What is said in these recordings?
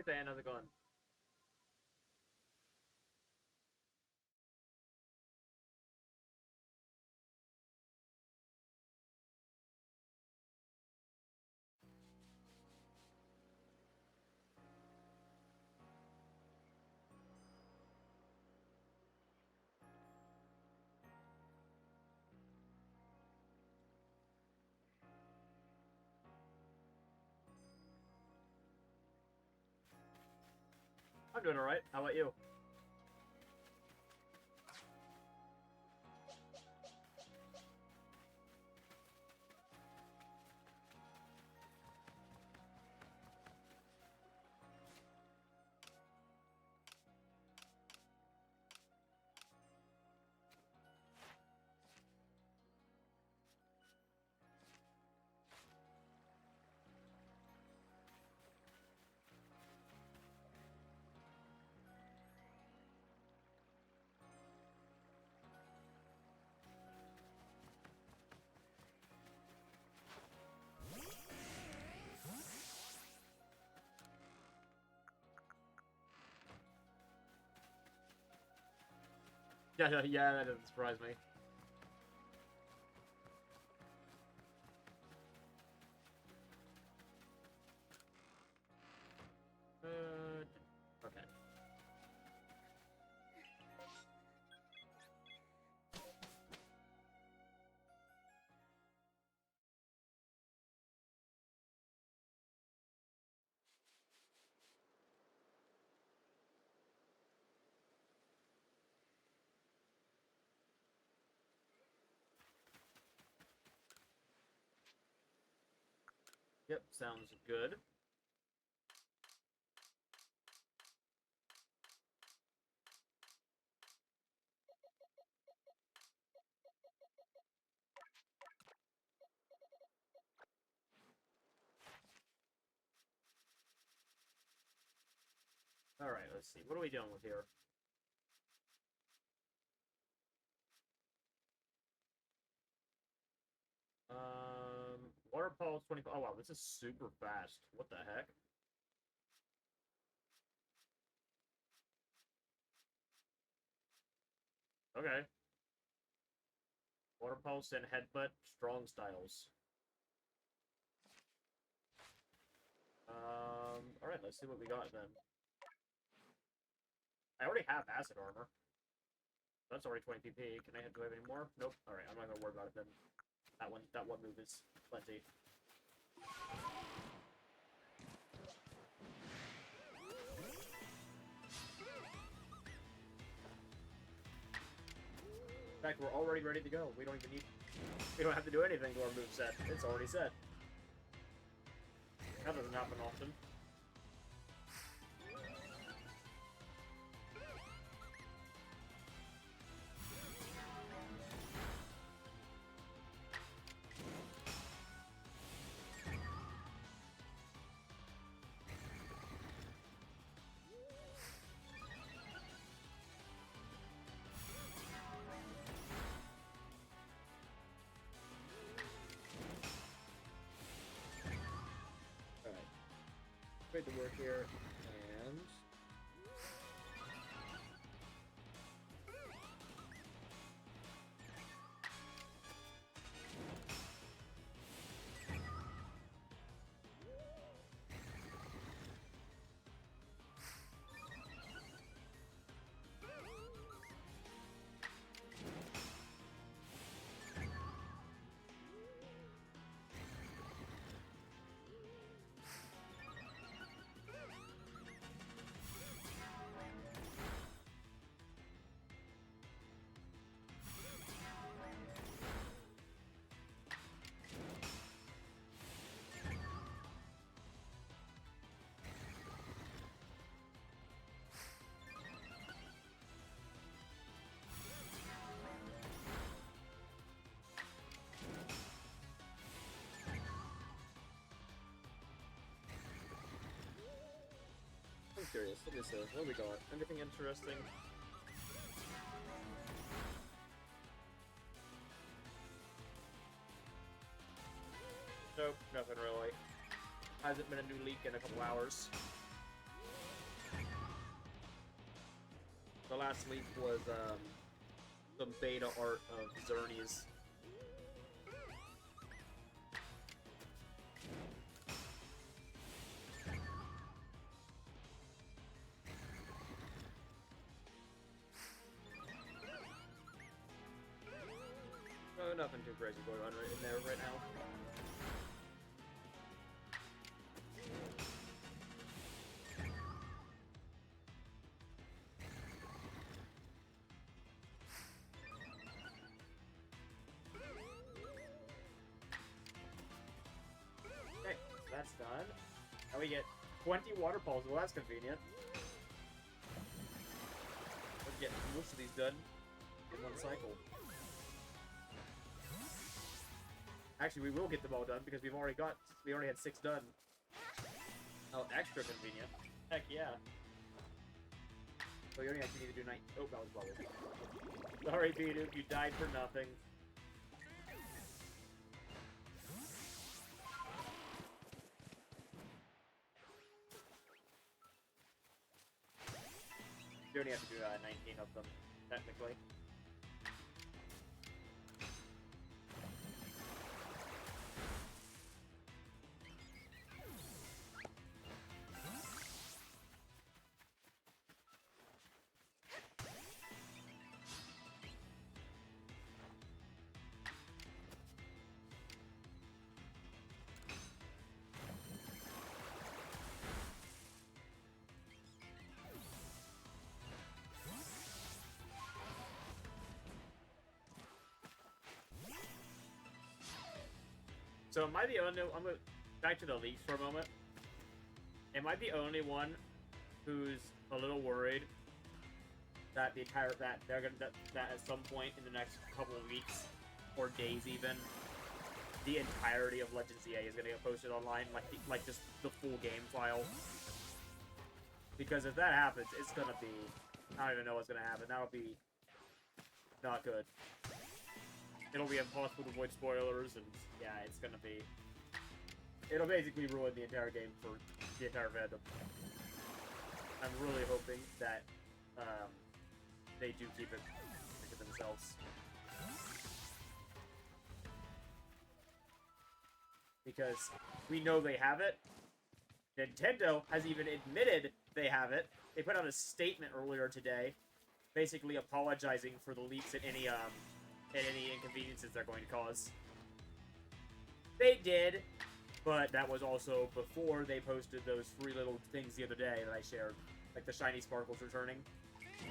Hey Dan, how's it going? I'm doing alright. How about you? Yeah, that doesn't surprise me. Okay. Yep, sounds good. Alright, let's see. What are we dealing with here? Water pulse 24. Oh wow, this is super fast. What the heck? Okay. Water pulse and headbutt, strong styles. Alright, let's see what we got then. I already have acid armor. That's already 20 PP. Can I do I have any more? Nope. Alright, I'm not gonna worry about it then. That one move is plenty. In fact, we're already ready to go. We don't have to do anything to our moveset. It's already set. That doesn't happen often. Great to work here, and I'm curious. Let me see. What we got? Anything interesting? Nope, nothing really. Hasn't been a new leak in a couple hours. The last leak was some beta art of Xerneas. No, nothing too crazy going on in there right now. Okay, so that's done. Now we get 20 water balls. Well, that's convenient. Let's get most of these done in one cycle. Actually, we will get them all done because we already had 6 done. Oh, extra convenient. Heck yeah. So you only actually need to do 9. Oh, that was bubble. Sorry, Bidoof, you died for nothing. You only have to do 19 of them, technically. So am I the only? I'm gonna back to the leaks for a moment. Am I the only one who's a little worried that they're gonna that at some point in the next couple of weeks or days even, the entirety of Legends EA is gonna get posted online, like just the full game file? Because if that happens, it's gonna be, I don't even know what's gonna happen. That'll be not good. It'll be impossible to avoid spoilers, and yeah, it's gonna be... It'll basically ruin the entire game for the entire fandom. I'm really hoping that they do keep it to themselves. Because we know they have it. Nintendo has even admitted they have it. They put out a statement earlier today, basically apologizing for the leaks and any inconveniences they're going to cause. They did, but that was also before they posted those free little things the other day that I shared, like the shiny sparkles returning.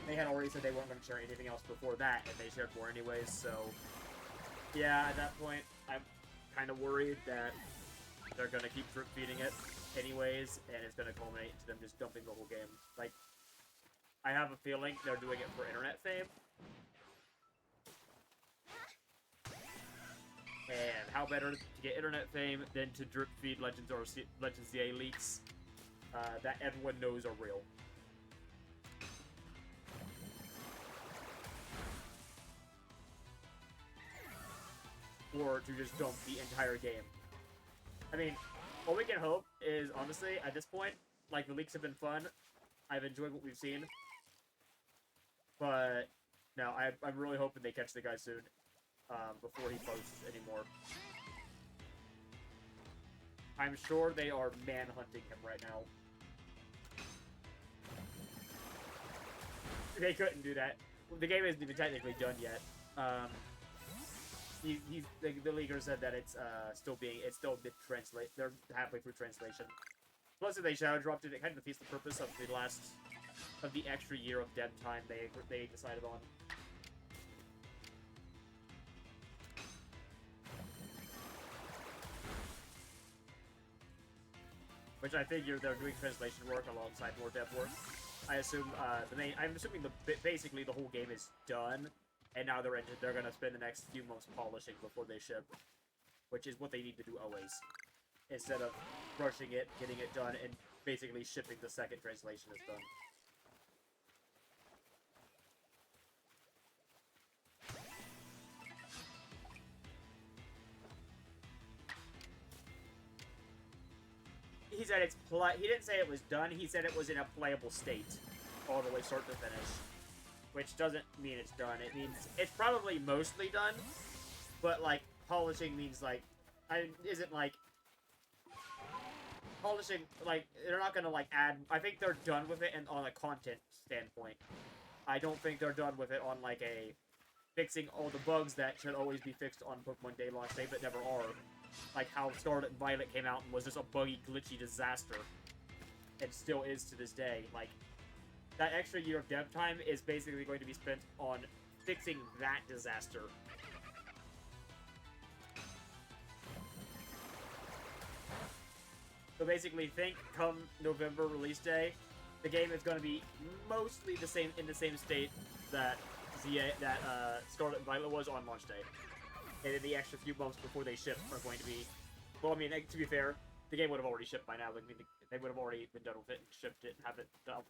They had already said they weren't going to share anything else before that, and they shared more anyways, so... Yeah, at that point, I'm kind of worried that they're going to keep drip feeding it anyways, and it's going to culminate to them just dumping the whole game. Like, I have a feeling they're doing it for internet fame. And how better to get internet fame than to drip feed Legends EA leaks that everyone knows are real. Or to just dump the entire game. I mean, what we can hope is, honestly, at this point, like, the leaks have been fun. I've enjoyed what we've seen. But, no, I'm really hoping they catch the guy soon. Before he posts anymore. I'm sure they are manhunting him right now. They couldn't do that. The game isn't even technically done yet. The leaker said that it's still mid-translate. They're halfway through translation. Plus, if they shadow dropped it, it kind of defeats the purpose of the extra year of dev time they decided on. Which I figure they're doing translation work alongside more dev work. I assume I'm assuming basically the whole game is done, and now they're gonna spend the next few months polishing before they ship, which is what they need to do always, instead of rushing it, getting it done, and basically shipping the second translation is done. He said he didn't say it was done, he said it was in a playable state. All the way start to finish. which doesn't mean it's done. It means it's probably mostly done, but like polishing means like isn't like polishing like they're not gonna like add. I think they're done with it and on a content standpoint. I don't think they're done with it on like a fixing all the bugs that should always be fixed on Pokemon Day Launch Day but never are. Like how Scarlet and Violet came out and was just a buggy, glitchy disaster. And still is to this day. Like, that extra year of dev time is basically going to be spent on fixing that disaster. So basically, think come November release day, the game is going to be mostly the same in the same state that Scarlet and Violet was on launch day. And then the extra few months before they ship are going to be... Well, I mean, to be fair, the game would have already shipped by now. I mean, they would have already been done with it and shipped it and have it done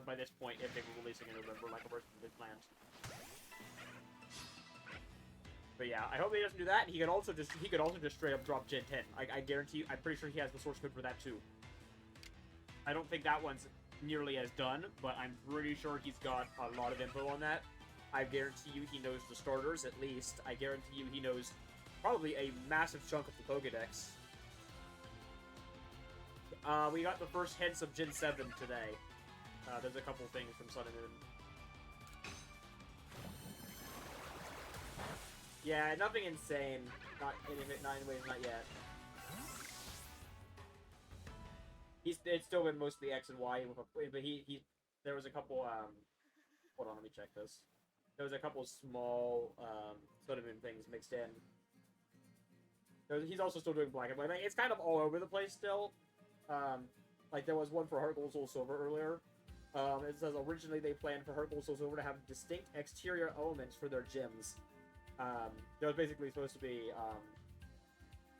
by this point if they were releasing in November like originally planned. But yeah, I hope he doesn't do that. And he could also just straight up drop Gen 10. I guarantee you, I'm pretty sure he has the source code for that too. I don't think that one's nearly as done, but I'm pretty sure he's got a lot of info on that. I guarantee you he knows the starters, at least. I guarantee you he knows probably a massive chunk of the Pokedex. We got the first hints of Gen 7 today. There's a couple things from Sun and Moon. Yeah, nothing insane. Not anyways, not yet. It's still been mostly X and Y, but there was a couple, hold on, let me check this. There was a couple small, Sun and Moon things mixed in. He's also still doing Black and White. Like, it's kind of all over the place still. Like, there was one for Heart Gold Soul Silver earlier. It says originally they planned for Heart Gold Soul Silver to have distinct exterior elements for their gyms. There was basically supposed to be,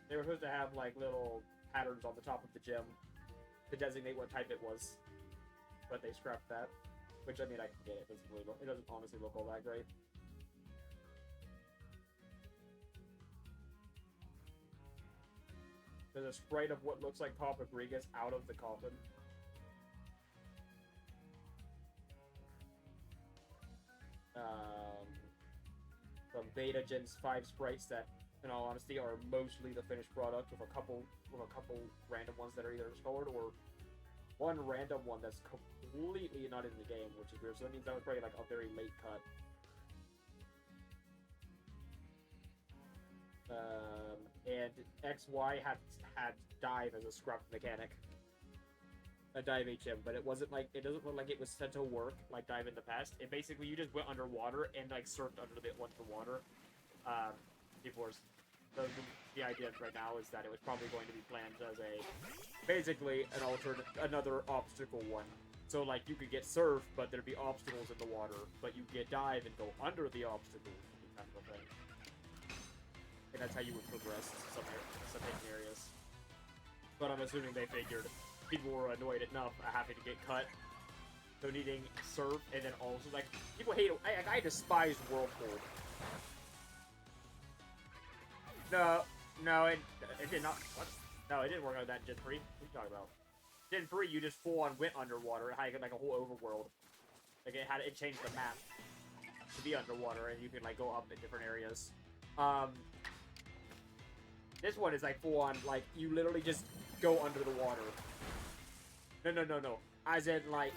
they were supposed to have, like, little patterns on the top of the gym to designate what type it was. But they scrapped that. Which, I mean, I can get it. It doesn't honestly look all that great. There's a sprite of what looks like Pop Rodriguez out of the coffin. Some beta Gen 5 sprites that, in all honesty, are mostly the finished product, with a couple random ones that are either discolored or one random one that's completely not in the game, which is weird. So that means that was probably like a very late cut. And XY had dive as a scrap mechanic. A dive HM, but it wasn't like, it doesn't look like it was set to work like dive in the past. It basically, you just went underwater and like surfed under the water. The idea right now is that it was probably going to be planned as basically another obstacle one. So like you could get surf, but there'd be obstacles in the water, but you get dive and go under the obstacle, kind of a thing. And that's how you would progress some areas. But I'm assuming they figured people were annoyed enough having to get cut, so needing surf, and then also like people hate. I despise Whirlpool. No, it did not. What? No, it didn't work out that Gen 3. What are you talking about? Gen 3, you just full on went underwater. It had like a whole overworld. Like it changed the map to be underwater, and you can like go up in different areas. This one is like full on, like you literally just go under the water. No. As in, like,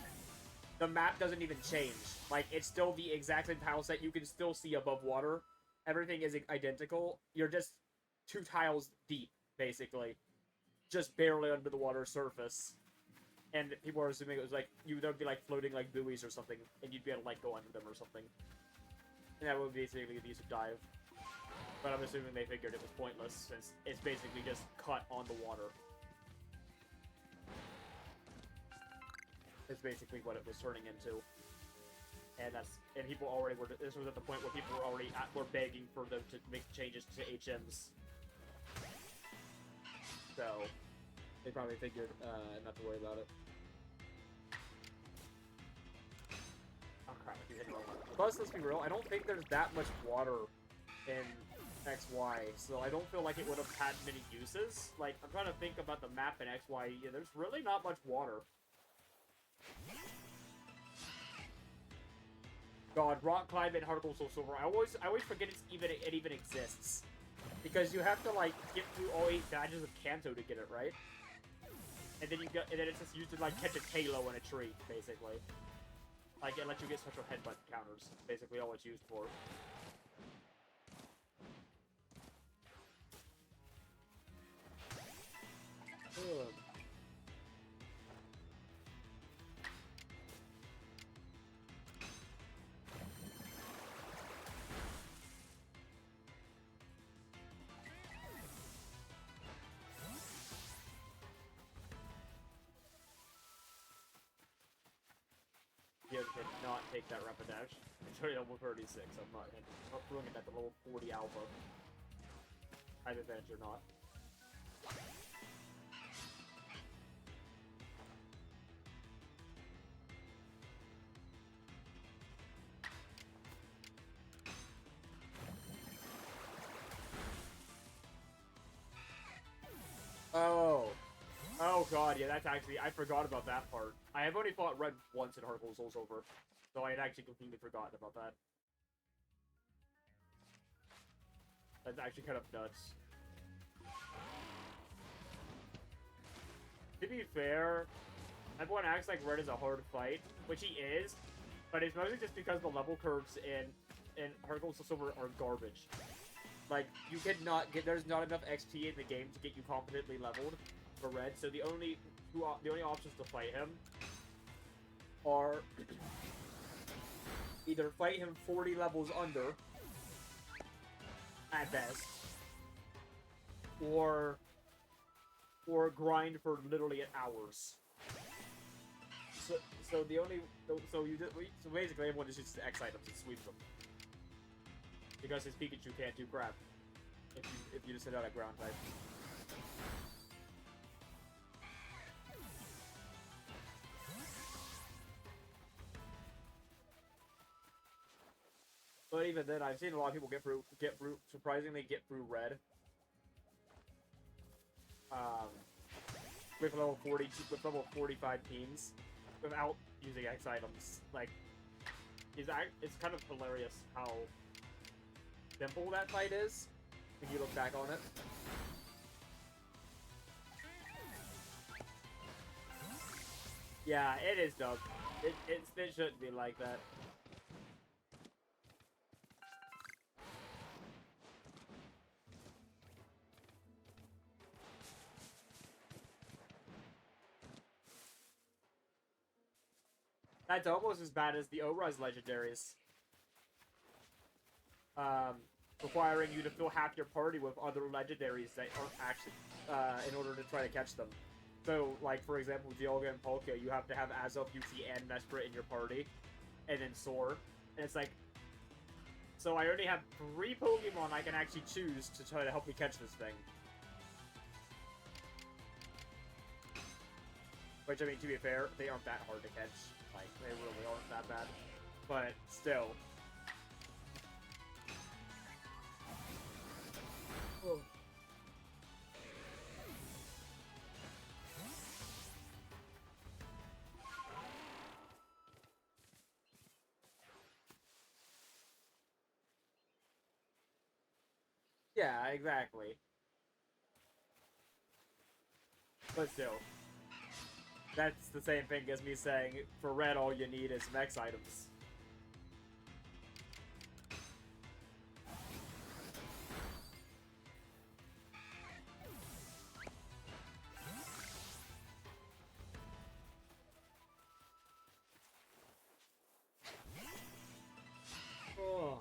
the map doesn't even change. Like, it's still the exact same tile set. You can still see above water. Everything is identical. You're just 2 tiles deep, basically. Just barely under the water surface. And people are assuming it was, like, there'd be, like, floating, like, buoys or something, and you'd be able to, like, go under them or something. And that would basically be the use of dive. But I'm assuming they figured it was pointless, since it's basically just cut on the water. Is basically what it was turning into, and people already were. This was at the point where people were already begging for them to make changes to HMs. So they probably figured not to worry about it. Oh crap! Plus, let's be real. I don't think there's that much water in XY, so I don't feel like it would have had many uses. Like I'm trying to think about the map in XY. Yeah, there's really not much water. God, rock climb in Heart Gold Soul Silver. I always forget it even exists. Because you have to like get through all 8 badges of Kanto to get it, right? And then it's just used to like catch a Talo in a tree, basically. Like it lets you get special headbutt counters. Basically all it's used for. Ugh. You did not take that Rapidash. It's already level 36. I'm not throwing it at the level 40 alpha. I have advantage or not. Oh god, yeah, that's actually, I forgot about that part. I have only fought Red once in Heart Gold Soul Silver, so I had actually completely forgotten about that. That's actually kind of nuts. To be fair, everyone acts like Red is a hard fight, which he is, but it's mostly just because the level curves in Heart Gold Soul Silver are garbage. Like, you cannot get, there's not enough XP in the game to get you competently leveled for Red, so the only options to fight him are either fight him 40 levels under, at best, or grind for literally hours. So the only so basically everyone just uses X items and sweeps them because his Pikachu can't do crap if you just sit out a ground type. But even then, I've seen a lot of people surprisingly get through Red. With level 45 teams without using X items. Like, it's kind of hilarious how simple that fight is when you look back on it. Yeah, it is dumb. It shouldn't be like that. That's almost as bad as the Oraz legendaries. Requiring you to fill half your party with other legendaries that aren't actually, in order to try to catch them. So, like, for example, Dialga and Polka, you have to have Azelf, UC, and Mesprit in your party, and then Soar. And it's like, so I already have 3 Pokemon I can actually choose to try to help me catch this thing. Which, I mean, to be fair, they aren't that hard to catch. Like, they really aren't that bad. But, still. Oh. Yeah, exactly. But still. That's the same thing as me saying, for Red, all you need is some X items. Oh.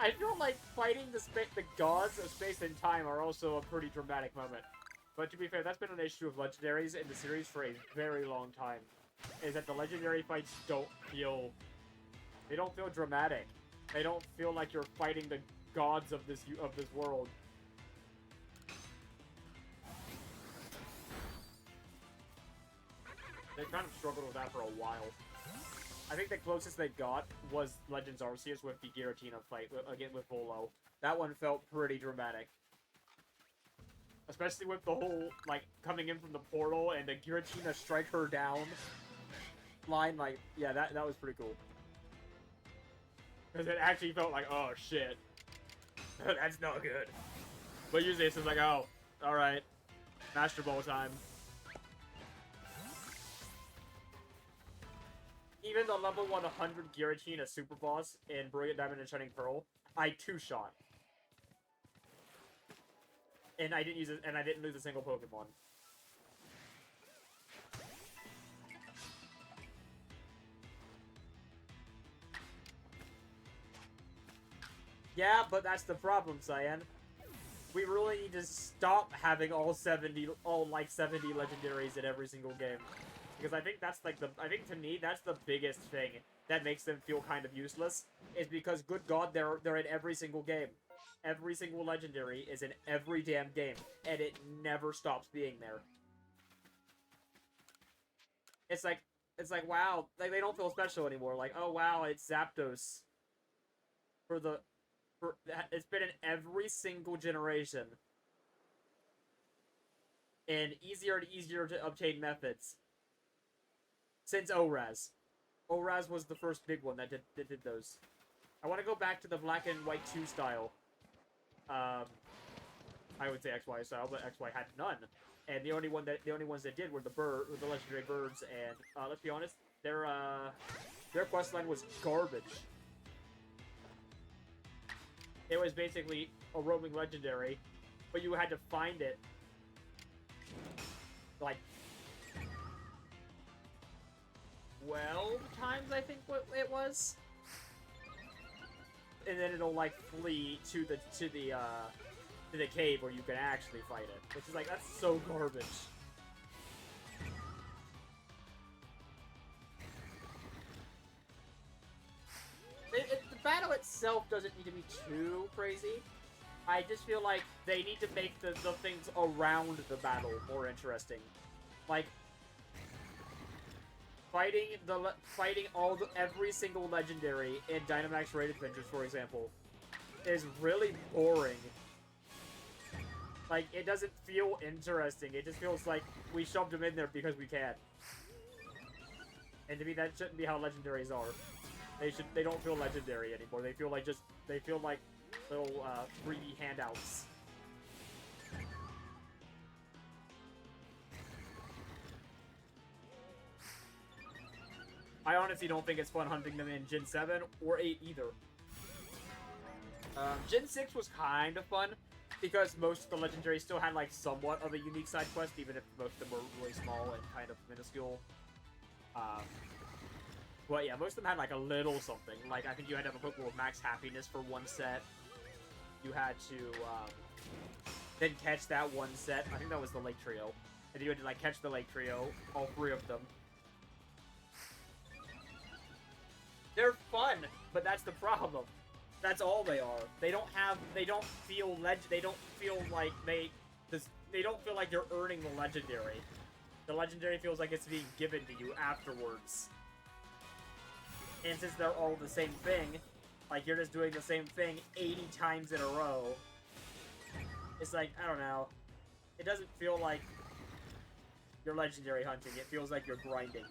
I feel like fighting the gods of space and time are also a pretty dramatic moment. But to be fair, that's been an issue of legendaries in the series for a very long time. Is that the legendary fights don't feel dramatic. They don't feel like you're fighting the gods of this world. They kind of struggled with that for a while. I think the closest they got was Legends Arceus with the Giratina fight, again with Volo. That one felt pretty dramatic. Especially with the whole, like, coming in from the portal and the Giratina strike her down line, like, yeah, that was pretty cool. Because it actually felt like, oh, shit. That's not good. But usually it's just like, oh, alright. Master Ball time. Even the level 100 Giratina Super Boss in Brilliant Diamond and Shining Pearl, I two-shot. And I didn't use it, and I didn't lose a single Pokemon. Yeah, but that's the problem, Cyan. We really need to stop having all 70 legendaries in every single game. Because I think that's like I think to me, that's the biggest thing that makes them feel kind of useless. Is because, good God, they're in every single game. Every single legendary is in every damn game. And it never stops being there. It's like, wow, like, they don't feel special anymore. Like, oh wow, it's Zapdos. It's been in every single generation. And easier and easier to obtain methods. Since ORAS. ORAS was the first big one that did those. I want to go back to the Black and White 2 style. I would say XY style, but XY had none. And the only ones that did were the legendary birds, and let's be honest, their questline was garbage. It was basically a roaming legendary, but you had to find it like 12 times, I think what it was. And then it'll like flee to the cave where you can actually fight it, which is like, that's so garbage. The battle itself doesn't need to be too crazy. I just feel like they need to make the things around the battle more interesting. Like, fighting every single legendary in Dynamax Raid Adventures, for example, is really boring. Like, it doesn't feel interesting. It just feels like we shoved them in there because we can. And to me, that shouldn't be how legendaries are. They don't feel legendary anymore. They feel like little free handouts. I honestly don't think it's fun hunting them in Gen 7 or 8 either. Gen 6 was kind of fun, because most of the legendaries still had like somewhat of a unique side quest, even if most of them were really small and kind of minuscule. But yeah, most of them had like a little something. Like, I think you had to have a Pokemon with max happiness for one set. You had to then catch that one set. I think that was the Lake Trio. And you had to like catch the Lake Trio, all 3 of them. They're fun, but that's the problem. That's all they are. They don't feel like they don't feel like you're earning the legendary. The legendary feels like it's being given to you afterwards. And since they're all the same thing, like, you're just doing the same thing 80 times in a row, it's like, I don't know. It doesn't feel like you're legendary hunting. It feels like you're grinding.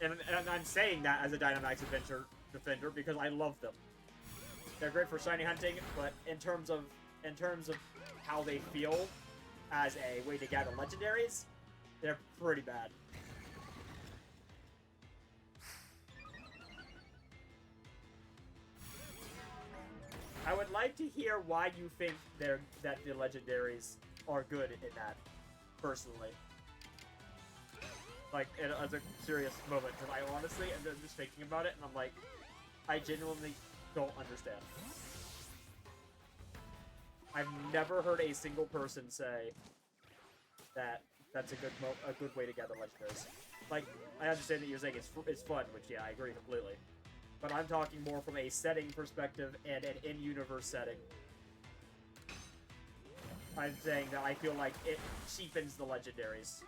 And I'm saying that as a Dynamax Adventure defender because I love them. They're great for shiny hunting, but in terms of how they feel as a way to gather legendaries, they're pretty bad. I would like to hear why you think that the legendaries are good in that, personally. Like, as a serious moment, because I honestly am just thinking about it, and I'm like, I genuinely don't understand. I've never heard a single person say that that's a good way to gather legendaries. Like, I understand that you're saying it's fun, which, yeah, I agree completely. But I'm talking more from a setting perspective and an in-universe setting. I'm saying that I feel like it cheapens the legendaries.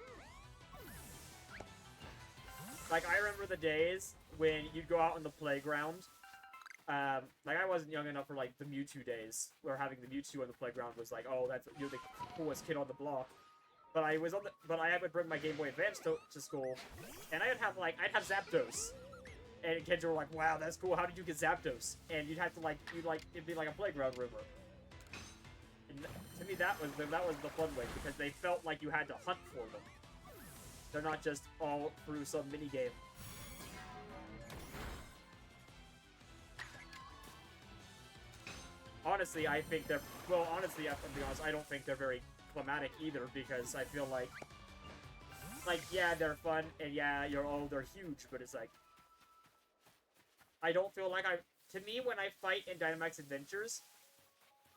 Like, I remember the days when you'd go out on the playground. Like, I wasn't young enough for, like, the Mewtwo days, where having the Mewtwo on the playground was like, oh, you're the coolest kid on the block. But I would bring my Game Boy Advance to school, and I'd have Zapdos. And kids were like, wow, that's cool, how did you get Zapdos? And you'd have to, it'd be like a playground rumor. And to me, that was the fun way, because they felt like you had to hunt for them. They're not just all through some minigame. Honestly, I think they're... Well, honestly, I'm gonna be honest, I don't think they're very climatic either, because I feel like... Like, yeah, they're fun, and yeah, they're huge, but it's like... I don't feel like to me, when I fight in Dynamax Adventures,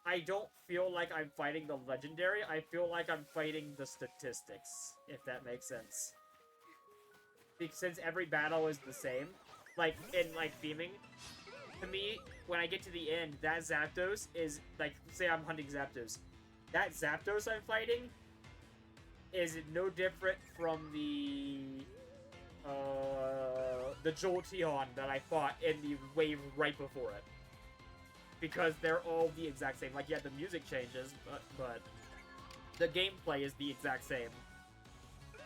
I don't feel like I'm fighting the legendary. I feel like I'm fighting the statistics, if that makes sense. Because since every battle is the same, like, in, like, theming, to me, when I get to the end, that Zapdos is, like, say I'm hunting Zapdos. That Zapdos I'm fighting is no different from the Jolteon that I fought in the wave right before it. Because they're all the exact same. Like, yeah, the music changes, but the gameplay is the exact same.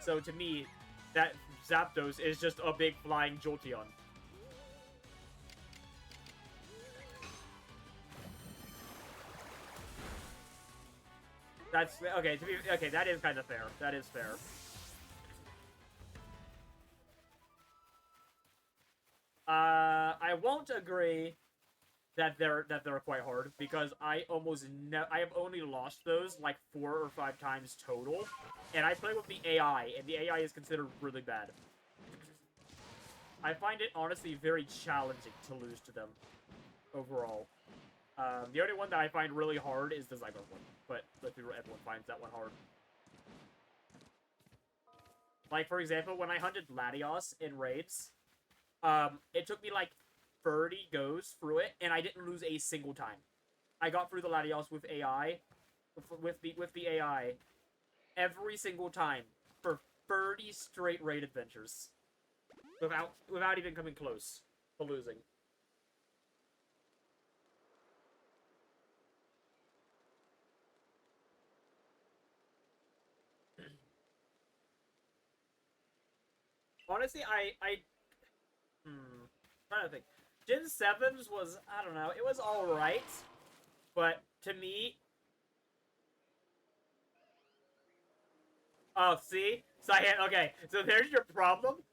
So to me, that Zapdos is just a big flying Jolteon. That's okay. Okay, that is kind of fair. That is fair. I won't agree that they're quite hard, because I have only lost those like 4 or 5 times total, and I play with the AI, and the AI is considered really bad. I find it honestly very challenging to lose to them overall. The only one that I find really hard is the Zygarde one, but everyone finds that one hard. Like, for example, when I hunted Latios in raids, it took me like 30 goes through it, and I didn't lose a single time. I got through the Latios with AI, with the AI, every single time for 30 straight raid adventures, without even coming close to losing. Honestly, trying to think. Gen 7's was, I don't know, it was alright, but to me... Oh, see? So okay, so there's your problem.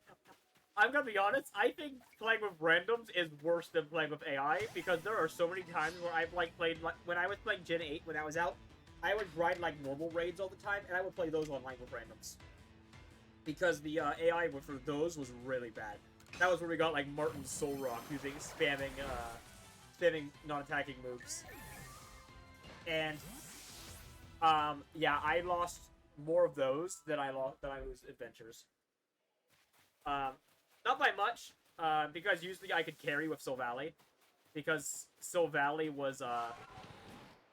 I'm gonna be honest, I think playing with randoms is worse than playing with AI, because there are so many times where I've, played, when I was playing Gen 8, when that was out, I would grind, normal raids all the time, and I would play those online with randoms. Because the AI for those was really bad. That was where we got, Martin Solrock spamming non-attacking moves. And, yeah, I lost more of those than I lose adventures. Not by much, because usually I could carry with Silvally. Because Silvally was,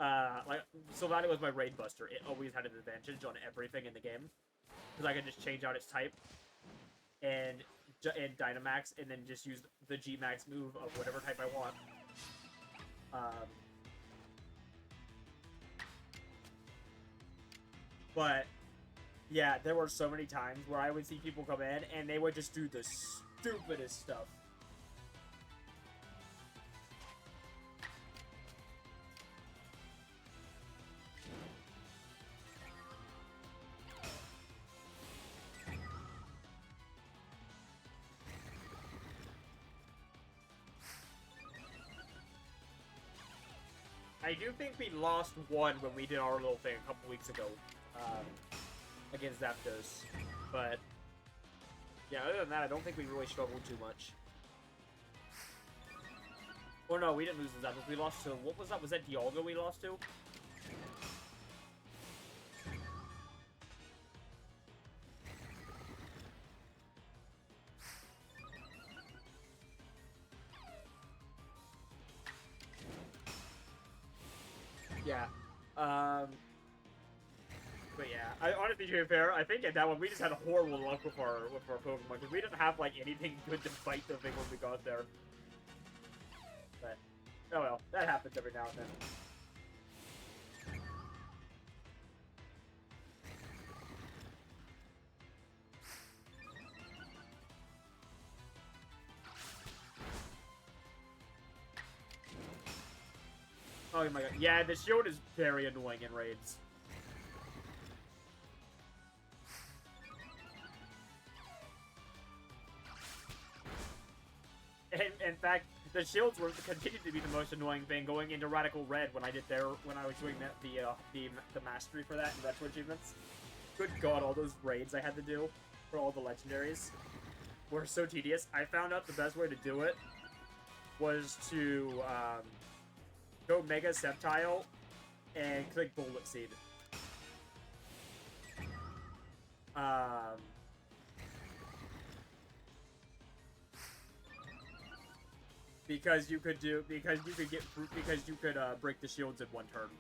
Silvally was my raid buster. It always had an advantage on everything in the game. Because I could just change out its type and Dynamax, and then just use the G-Max move of whatever type I want. But, yeah, there were so many times where I would see people come in, and they would just do the stupidest stuff. I do think we lost one when we did our little thing a couple weeks ago, against Zapdos, but yeah, other than that, I don't think we really struggled too much. Or no, we didn't lose to Zapdos, we lost to, what was that? Was that Dialga we lost to? Yeah. But yeah, honestly, to be fair, I think at that one we just had horrible luck with our Pokemon because we didn't have like anything good to fight the thing when we got there. But oh well, that happens every now and then. Oh my god, yeah, the shield is very annoying in raids. In fact, the shields were continued to be the most annoying thing going into Radical Red when I was doing the mastery for that and retro achievements. Good god, all those raids I had to do for all the legendaries were so tedious. I found out the best way to do it was to go Mega Sceptile and click Bullet Seed. Because you could break the shields in one turn.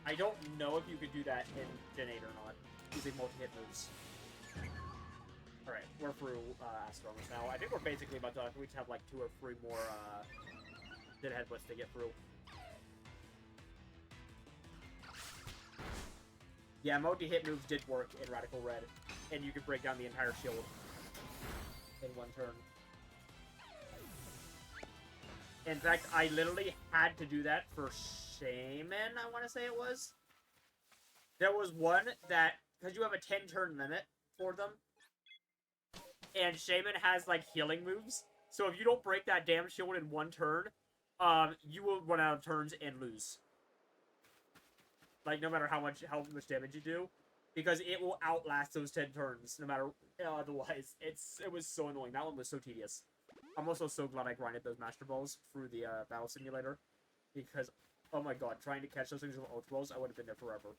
I don't know if you could do that in Gen 8 or not, using multi-hit moves. Alright, we're through Astronomers now. I think we're basically about done. We just have like 2 or 3 more dead headbutts to get through. Yeah, multi-hit moves did work in Radical Red, and you could break down the entire shield in one turn. In fact, I literally had to do that for Shaman, I want to say it was. There was one that, because you have a 10-turn limit for them, and Shaman has, like, healing moves, so if you don't break that damn shield in one turn, you will run out of turns and lose. Like, no matter how much damage you do, because it will outlast those 10 turns, no matter otherwise. It was so annoying. That one was so tedious. I'm also so glad I grinded those Master Balls through the Battle Simulator, because, oh my god, trying to catch those things with Ultra Balls, I would have been there forever.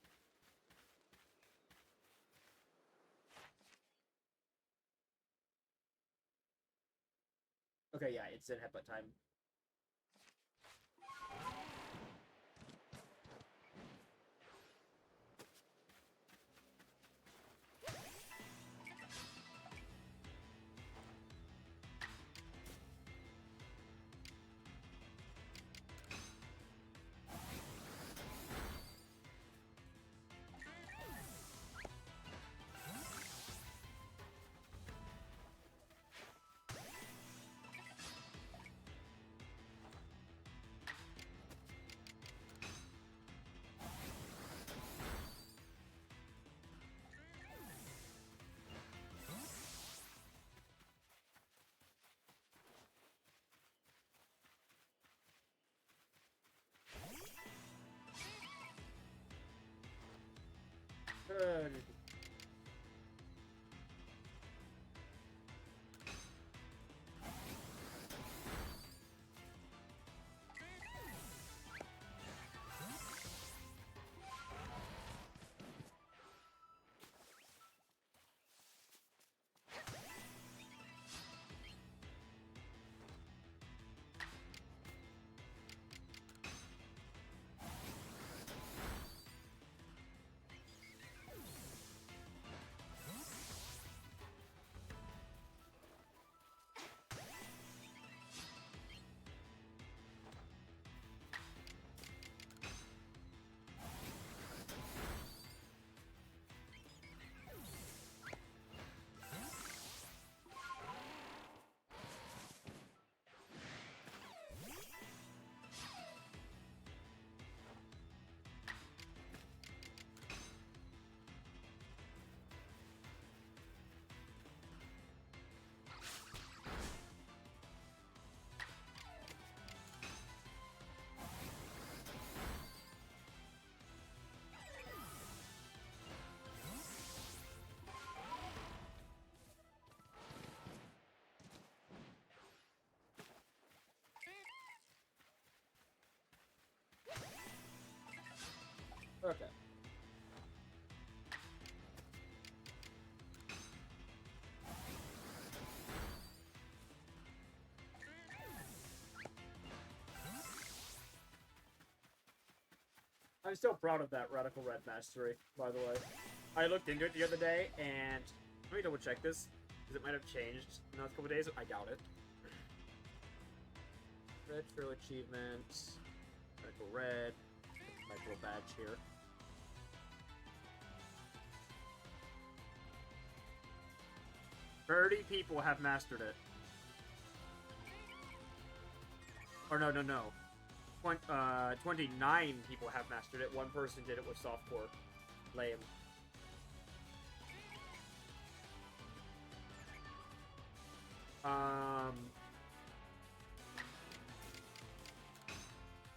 Okay, yeah, it's in headbutt time. Okay. I'm still proud of that Radical Red mastery, by the way. I looked into it the other day, and let me double check this, because it might have changed in the last couple days. I doubt it. Retro achievements, Radical Red, my little badge here. "30 people have mastered it." Or no. 29 people have mastered it. One person did it with softcore. Lame.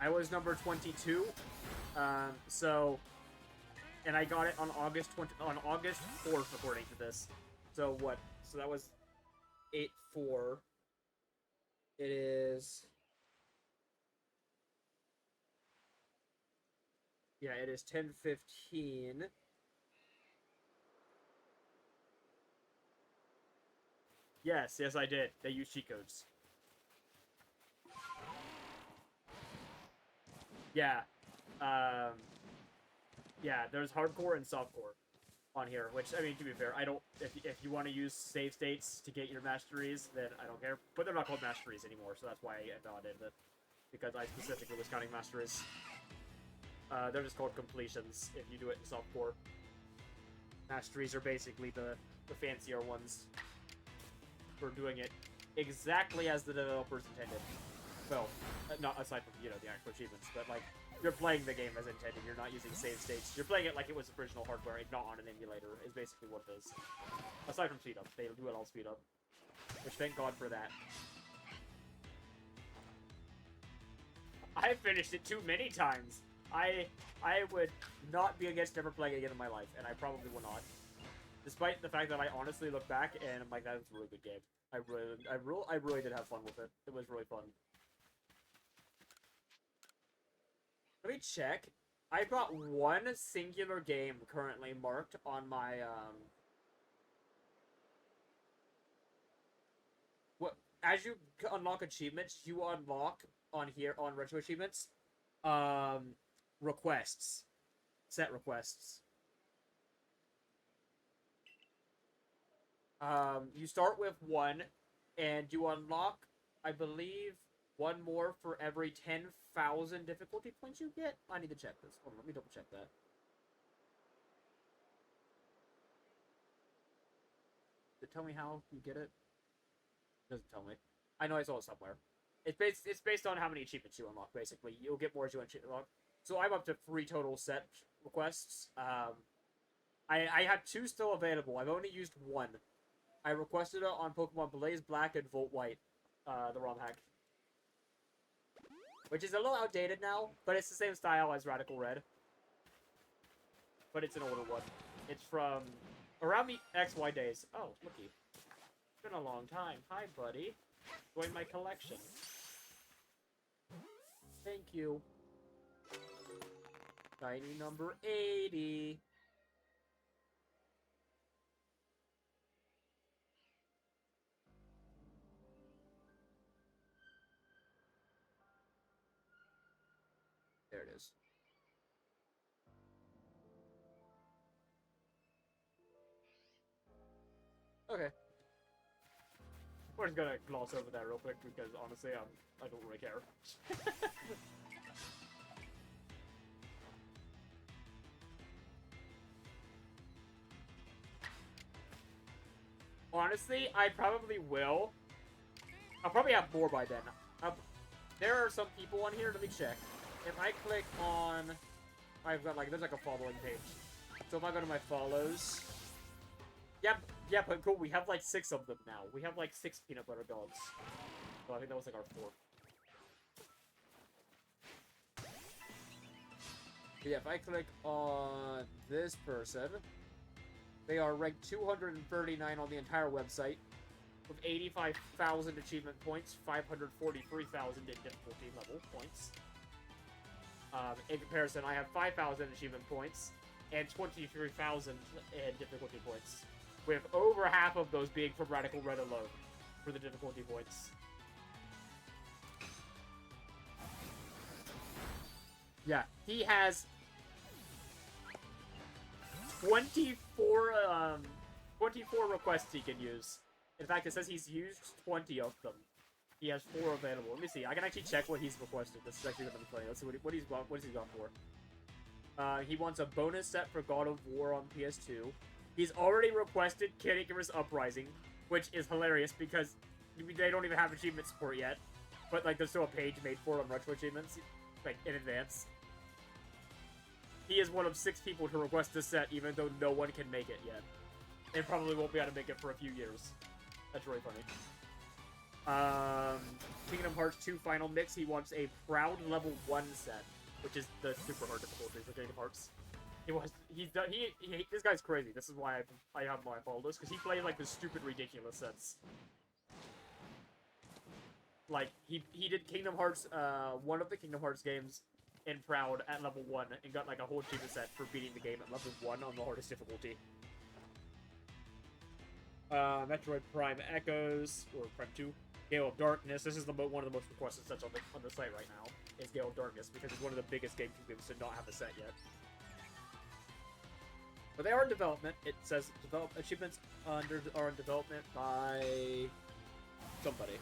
I was number 22. So, and I got it on August 4th, according to this. So what? So that was 8-4. It is. Yeah, it is 10-15. Yes, I did. They use cheat codes. Yeah. Yeah, there's hardcore and softcore on here, which, I mean, to be fair, I don't... If you want to use save states to get your masteries, then I don't care. But they're not called masteries anymore, so that's why I validated it. Because I specifically was counting masteries. They're just called completions if you do it in softcore. Masteries are basically the fancier ones for doing it exactly as the developers intended. Well, not aside from, you know, the actual achievements, but, like, you're playing the game as intended. You're not using save states. You're playing it like it was original hardware, not on an emulator, is basically what it is. Aside from speed up. They do it all speed up. Which, thank God for that. I finished it too many times. I would not be against never playing again in my life, and I probably will not. Despite the fact that I honestly look back and I'm like, that was a really good game. I really did have fun with it. It was really fun. Let me check. I've got one singular game currently marked on my, as you unlock achievements, you unlock on here, on Retro Achievements, requests. Set requests. You start with one, and you unlock, I believe, one more for every 10,000 difficulty points you get. I need to check this. Hold on, let me double check that. Does it tell me how you get it? It doesn't tell me. I know I saw it somewhere. It's based on how many achievements you unlock, basically. You'll get more as you unlock. So I'm up to 3 total set requests. I have 2 still available. I've only used 1. I requested it on Pokemon Blaze Black and Volt White, the ROM hack. Which is a little outdated now, but it's the same style as Radical Red. But it's an older one. It's from around the XY days. Oh, looky. It's been a long time. Hi, buddy. Join my collection. Thank you. Shiny number 80. There it is. Okay. We're just gonna gloss over that real quick because honestly, I don't really care. Honestly, I probably will. I'll probably have more by then. There are some people on here. Let me check. If I click on, I've got like there's like a following page. So if I go to my follows, yeah, but cool. We have like 6 of them now. We have like 6 peanut butter dogs. So I think that was like our 4th. But yeah, if I click on this person, they are ranked 239 on the entire website, with 85,000 achievement points, 543,000 in difficulty level points. In comparison, I have 5,000 achievement points and 23,000 in difficulty points, with over half of those being from Radical Red alone for the difficulty points. Yeah, he has 24, 24 requests he can use. In fact, it says he's used 20 of them. He has 4 available. Let me see. I can actually check what he's requested. This is actually what I'm playing. Let's see what he's got. What has he got for? He wants a bonus set for God of War on PS2. He's already requested Kid Icarus Uprising, which is hilarious because they don't even have achievement support yet. But, like, there's still a page made for it on Retro Achievements, like, in advance. He is one of 6 people to request this set, even though no one can make it yet. And probably won't be able to make it for a few years. That's really funny. Kingdom Hearts 2 Final Mix, he wants a Proud Level 1 set, which is the super hard difficulty for Kingdom Hearts. This guy's crazy. This is why I have my follow list, because he plays, like, the stupid, ridiculous sets. Like, he did Kingdom Hearts, one of the Kingdom Hearts games in Proud at level 1, and got, like, a whole achievement set for beating the game at level 1 on the hardest difficulty. Metroid Prime Echoes, or Prime 2. Gale of Darkness. This is one of the most requested sets on the site right now, is Gale of Darkness, because it's one of the biggest GameCube games to not have a set yet. But they are in development. It says achievements are in development by somebody.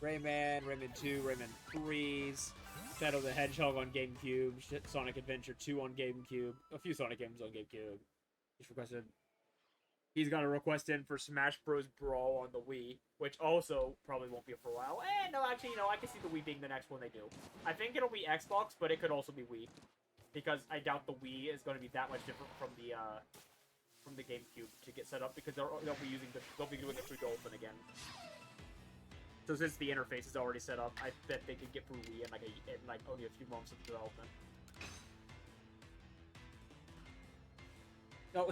Rayman, Rayman 2, Rayman 3s, Shadow the Hedgehog on GameCube, Sonic Adventure 2 on GameCube, a few Sonic games on GameCube. He's got a request in for Smash Bros. Brawl on the Wii, which also probably won't be for a while. No, actually, I can see the Wii being the next one they do. I think it'll be Xbox, but it could also be Wii. Because I doubt the Wii is going to be that much different from the GameCube to get set up, because they'll be doing it through Dolphin again. So since the interface is already set up, I bet they could get through Wii in like only a few months of development. No,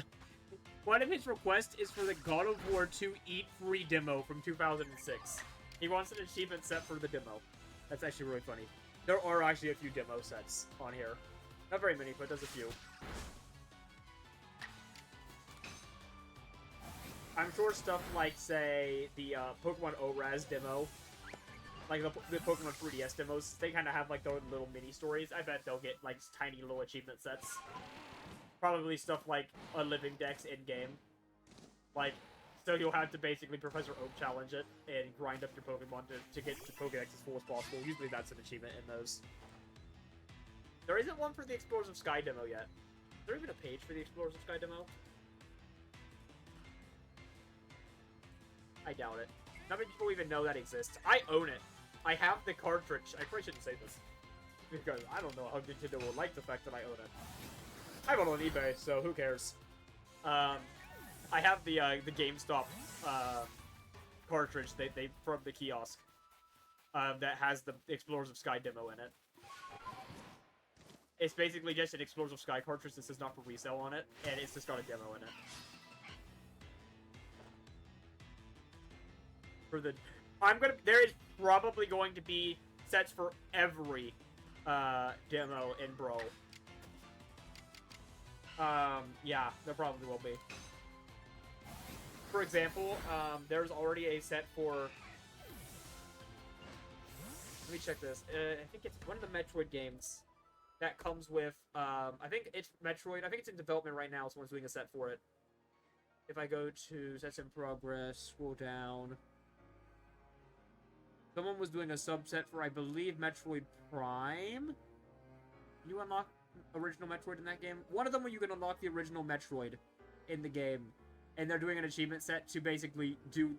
one of his requests is for the God of War 2 Eat Free demo from 2006. He wants an achievement set for the demo. That's actually really funny. There are actually a few demo sets on here. Not very many, but there's a few. I'm sure stuff like, say, the Pokemon ORAS demo, like the Pokemon 3DS demos, they kind of have, like, their little mini-stories. I bet they'll get, like, tiny little achievement sets. Probably stuff like a living dex in-game. Like, so you'll have to basically Professor Oak challenge it and grind up your Pokemon to get the Pokedex as full as possible. Usually that's an achievement in those. There isn't one for the Explorers of Sky demo yet. Is there even a page for the Explorers of Sky demo? I doubt it. Not many people even know that exists. I own it. I have the cartridge. I probably shouldn't say this, because I don't know how Nintendo will like the fact that I own it. I bought it on eBay, so who cares? I have the GameStop cartridge they from the kiosk that has the Explorers of Sky demo in it. It's basically just an Explorers of Sky cartridge that says not for resale on it, and it's just got a demo in it. There is probably going to be sets for every demo in Brawl. Yeah, there probably will be. For example, there's already a set for... Let me check this. I think it's one of the Metroid games that comes with... I think it's Metroid. I think it's in development right now. Someone's doing a set for it. If I go to Sets in Progress, scroll down... Someone was doing a subset for, I believe, Metroid Prime? You unlock original Metroid in that game? One of them where you can unlock the original Metroid in the game. And they're doing an achievement set to basically to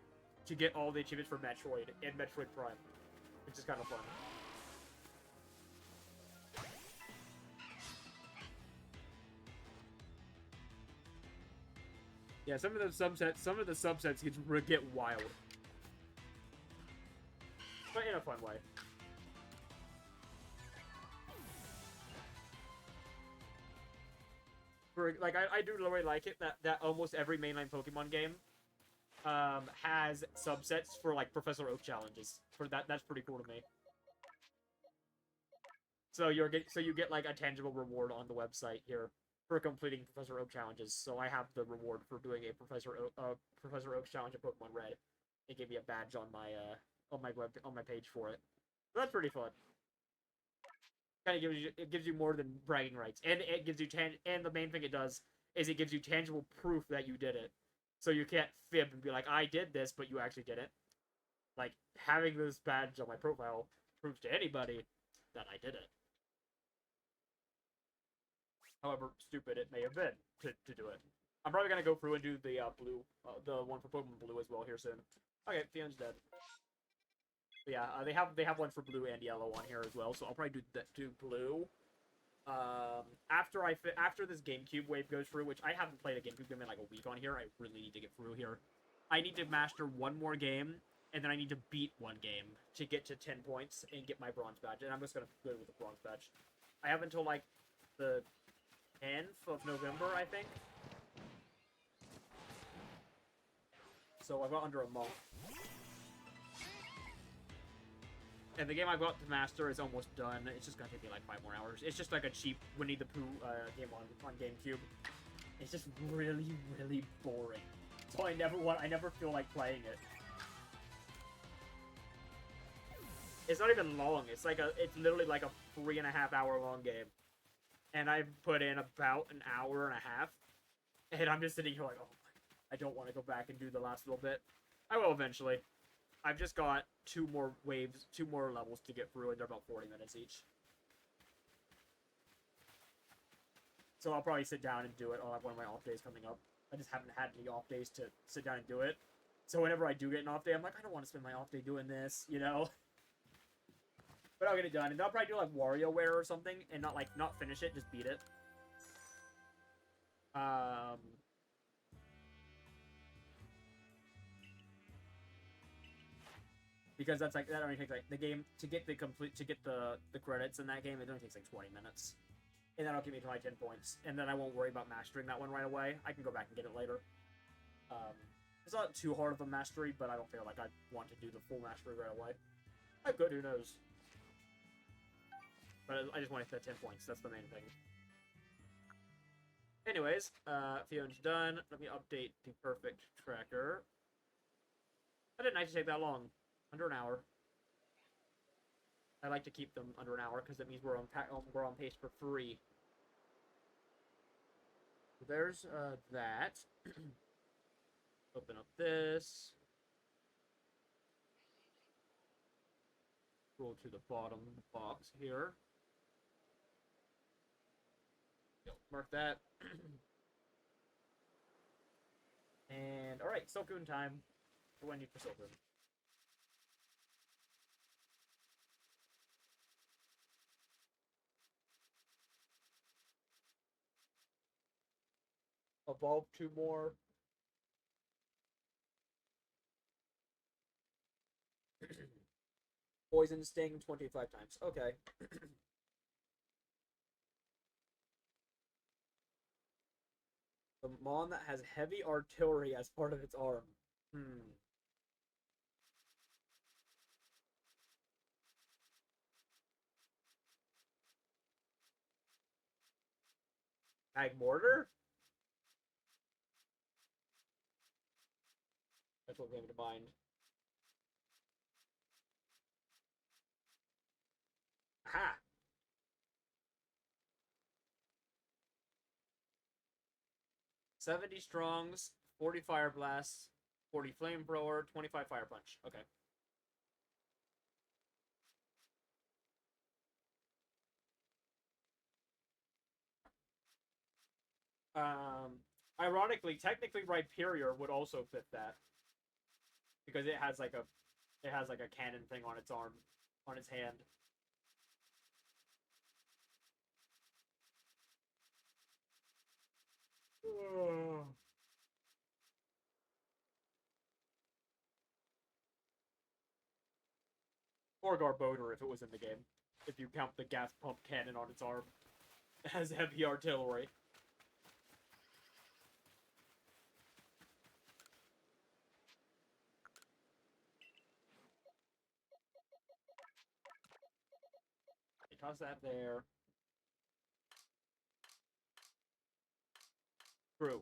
get all the achievements for Metroid in Metroid Prime. Which is kind of fun. Yeah, some of the subsets get wild. But in a fun way. I do really like it that almost every mainline Pokemon game has subsets for like Professor Oak challenges. That's pretty cool to me. So you get like a tangible reward on the website here for completing Professor Oak challenges. So I have the reward for doing a Professor Oak challenge in Pokemon Red. It gave me a badge on my page for it. So that's pretty fun. kind of gives you more than bragging rights, and it gives you and the main thing it does is it gives you tangible proof that you did it, so you can't fib and be like, I did this, but you actually didn't. Like, having this badge on my profile proves to anybody that I did it. However stupid it may have been to do it. I'm probably gonna go through and do the blue, the one for Pokemon Blue as well here soon. Okay, Fion's dead. But yeah, they have one for blue and yellow on here as well, so I'll probably do blue. After this GameCube wave goes through, which I haven't played a GameCube game in like a week on here, I really need to get through here. I need to master one more game, and then I need to beat one game to get to 10 points and get my bronze badge. And I'm just gonna go with the bronze badge. I have until like the 10th of November, I think. So I've got under a month. And the game I've got to master is almost done. It's just gonna take me like 5 more hours. It's just like a cheap Winnie the Pooh game on GameCube. It's just really, really boring. So I never feel like playing it. It's not even long. It's literally like a 3.5 hour long game. And I've put in about an hour and a half. And I'm just sitting here like, oh, I don't want to go back and do the last little bit. I will eventually. I've just got 2 more levels to get through, and they're about 40 minutes each. So I'll probably sit down and do it. I'll have one of my off days coming up. I just haven't had any off days to sit down and do it. So whenever I do get an off day, I'm like, I don't want to spend my off day doing this, you know? But I'll get it done, and I'll probably do like WarioWare or something, and not finish it, just beat it. Because that only takes like the game to get the credits in that game. It only takes like 20 minutes, and that'll get me to my 10 points, and then I won't worry about mastering that one right away. I can go back and get it later. It's not too hard of a mastery, but I don't feel like I want to do the full mastery right away. I could, who knows? But I just want to hit 10 points. That's the main thing. Anyways, Fion's done. Let me update the perfect tracker. That didn't actually take that long. Under an hour. I like to keep them under an hour because it means we're on pace for free. So there's that. Open up this. Scroll to the bottom box here. Mark that. And alright, Silcoon time. What do I need for Silcoon? Evolve 2 more. Poison Sting 25 times. Okay. The Mon that has heavy artillery as part of its arm. Mag Mortar? That's what came to mind. Aha! 70 Strongs, 40 Fire Blasts, 40 Flamethrower, 25 Fire Punch. Okay. Ironically, technically Rhyperior would also fit that. Because it has like a cannon thing on its arm, on its hand. Or Garbodor if it was in the game. If you count the gas pump cannon on its arm. It has heavy artillery. Toss that there. True.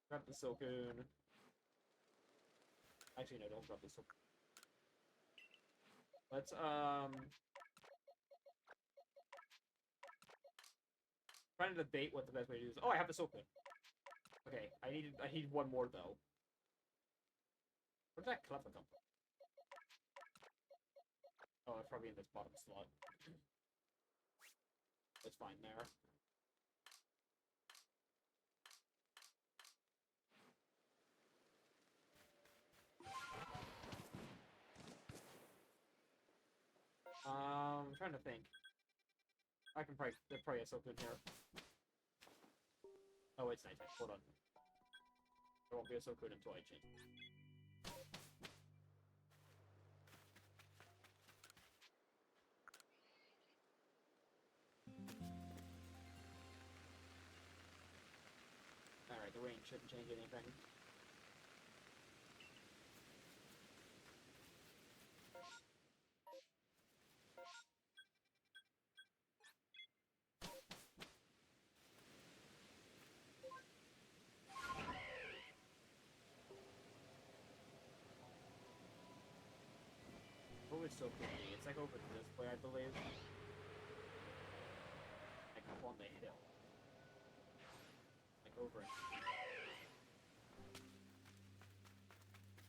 Grab the Silcoon. Actually, no, don't grab the Silcoon. Let's trying to debate what the best way to do this. Oh, I have the soap pin. Okay, I need one more though. Where did that clever come from? Oh, it's probably in this bottom slot. It's fine there. I'm trying to think. I can probably there's probably a soap in here. Oh, it's nighttime. Hold on. There won't be a soap until I change. Alright, the range shouldn't change anything. What would soap pin be? It's like over this way, I believe. Like up on the hill. Like over it.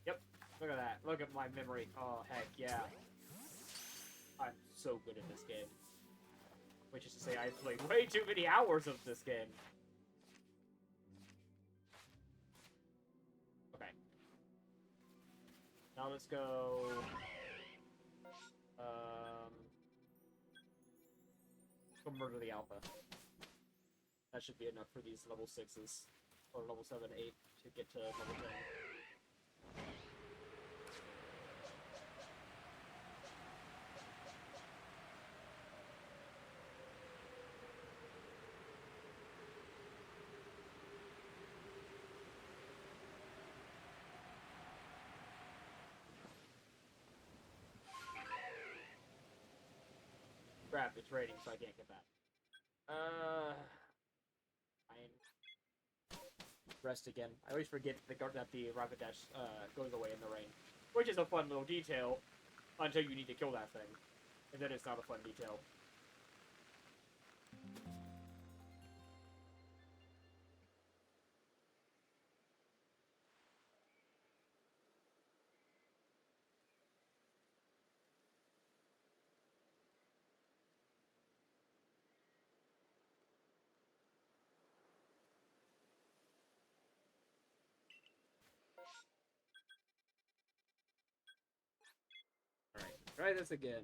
Yep. Look at that. Look at my memory. Oh, heck yeah. I'm so good at this game. Which is to say, I've played way too many hours of this game. Okay. Now let's go... Let's go murder the alpha. That should be enough for these level 6s. Or level 7, 8 to get to level 10. Crap, it's raining, so I can't get that. Fine. Rest again. I always forget that the rapid dash goes away in the rain. Which is a fun little detail, until you need to kill that thing. And then it's not a fun detail. Alright, try this again.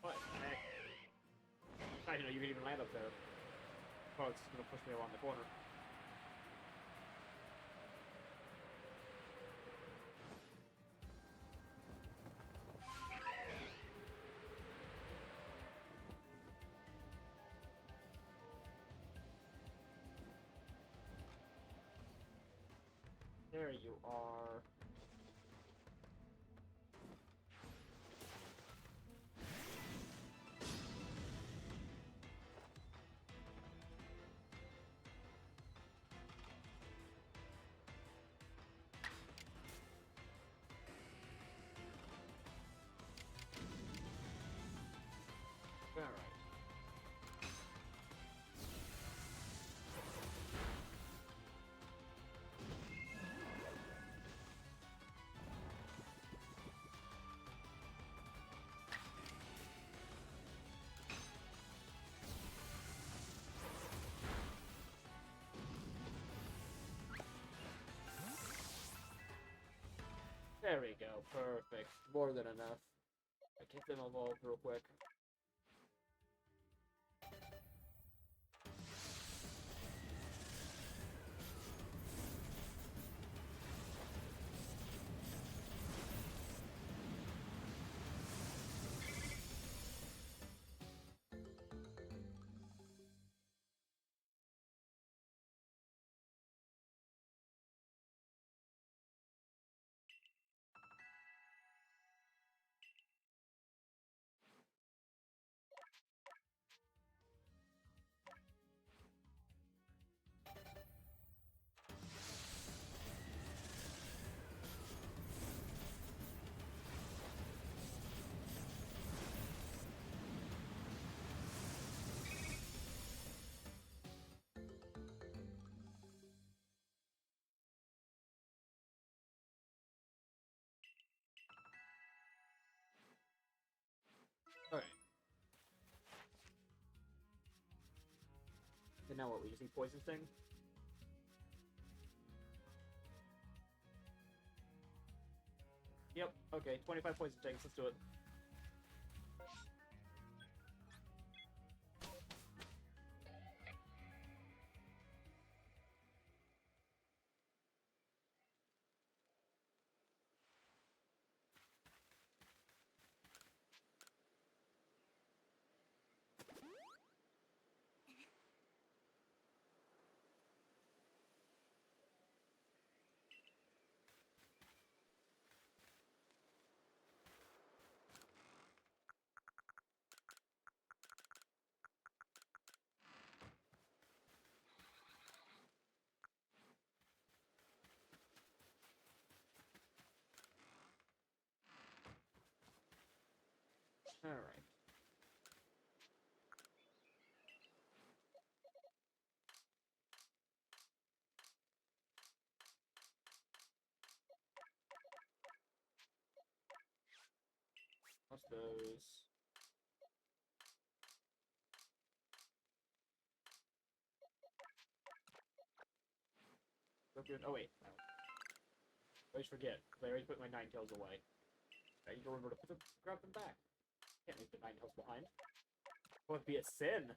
What the heck? I didn't know you could even land up there. Oh, it's gonna push me around the corner. There you are. Alright. There we go. Perfect. More than enough. I kicked them evolved real quick. Now what, we just need Poison Sting? Yep, okay, 25 Poison Stings, let's do it. Alright. What's those? So good. Oh wait, no. I always forget. I always put my Ninetales away. I need to remember to grab them back. Can't leave the Ninetales behind. It would be a sin.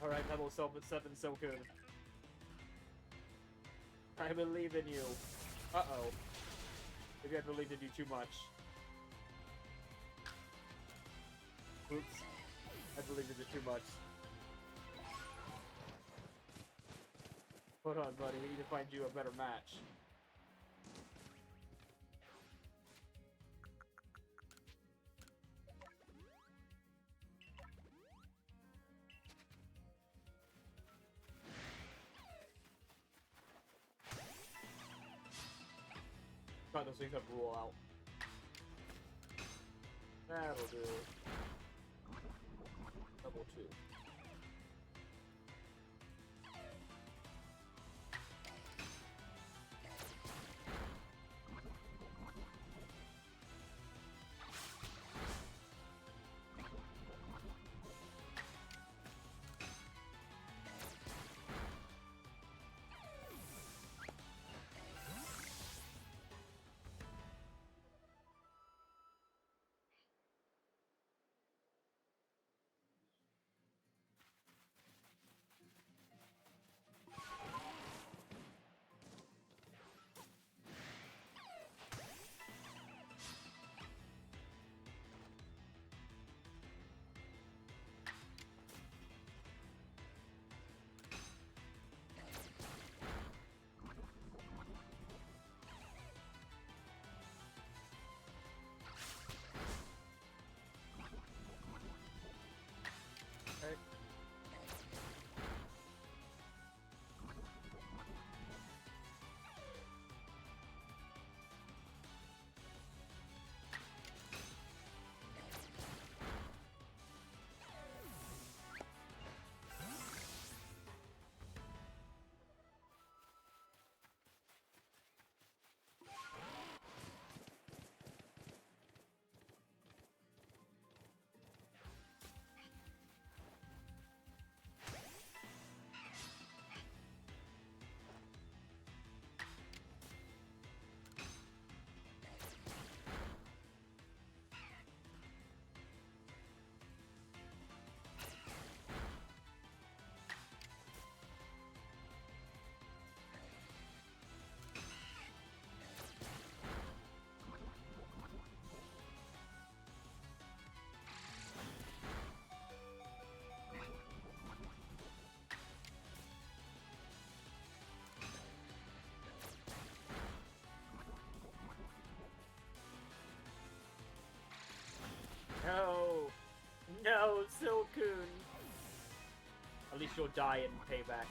Alright, level 7 so good. I believe in you. Uh-oh. Maybe I believed in you too much. Oops. I believed in you too much. Hold on, buddy. We need to find you a better match. God, those things have rule out. That'll do. Level 2. Okay. No! No, Silcoon! At least you'll die in payback.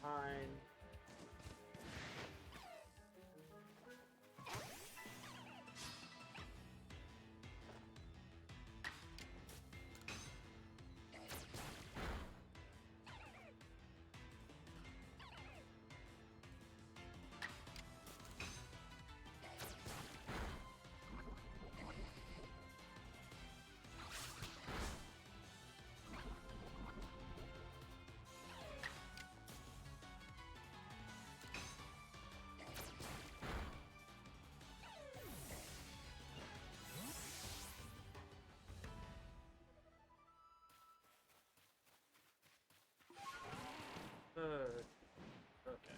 Fine. Okay.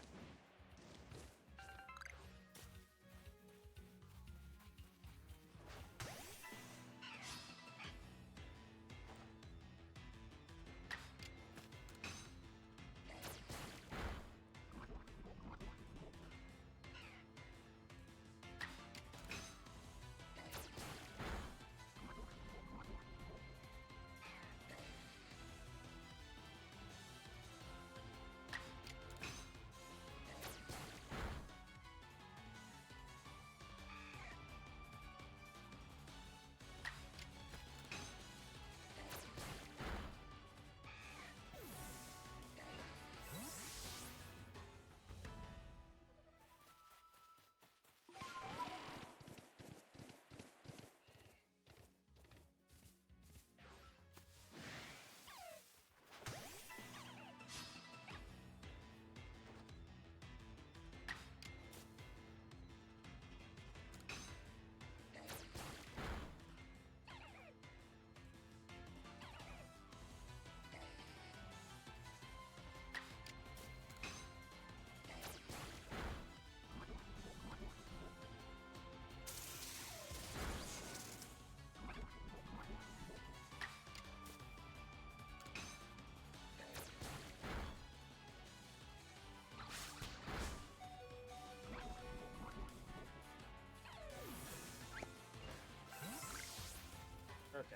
Okay.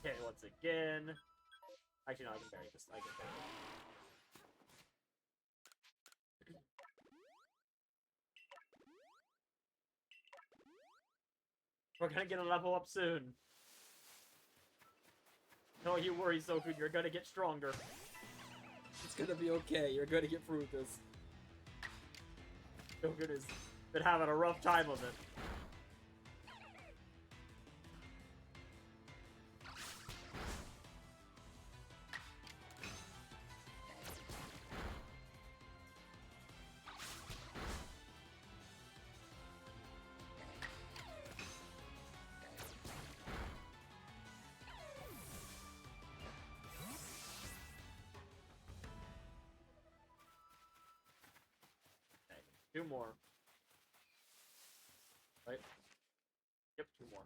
Okay, once again. Actually, no, I can bury this. I can bury it. We're gonna get a level up soon. Don't you worry, Soku, you're gonna get stronger. It's gonna be okay. You're gonna get through this. Soku has been having a rough time of it. Two more. Right? Yep, two more.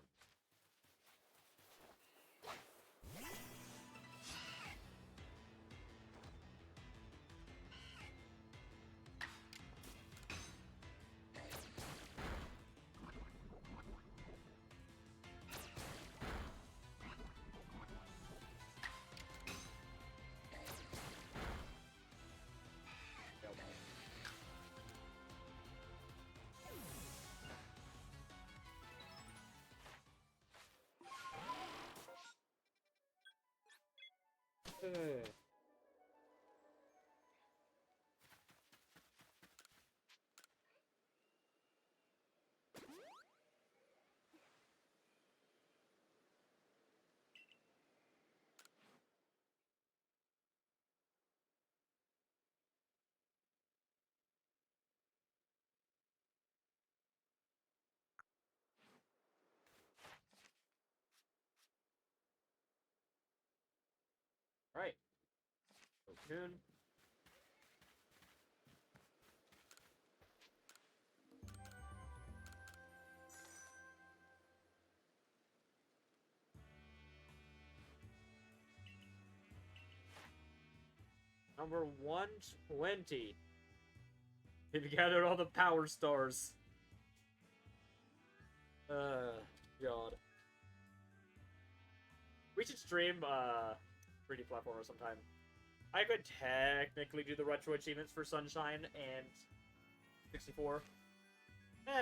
Right. Cocoon. Number 120. We've gathered all the power stars. God. We should stream 3D platformer sometime. I could technically do the retro achievements for Sunshine and 64.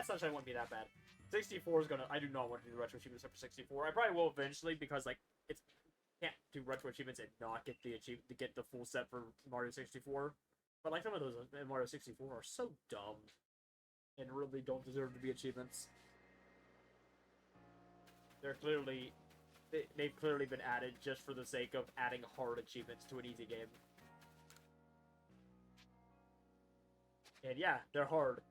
Sunshine wouldn't be that bad. 64 is gonna. I do not want to do the retro achievements for 64. I probably will eventually because like it's can't do retro achievements and not get the full set for Mario 64. But like some of those in Mario 64 are so dumb and really don't deserve to be achievements. They're clearly they've clearly been added just for the sake of adding hard achievements to an easy game. And yeah, they're hard.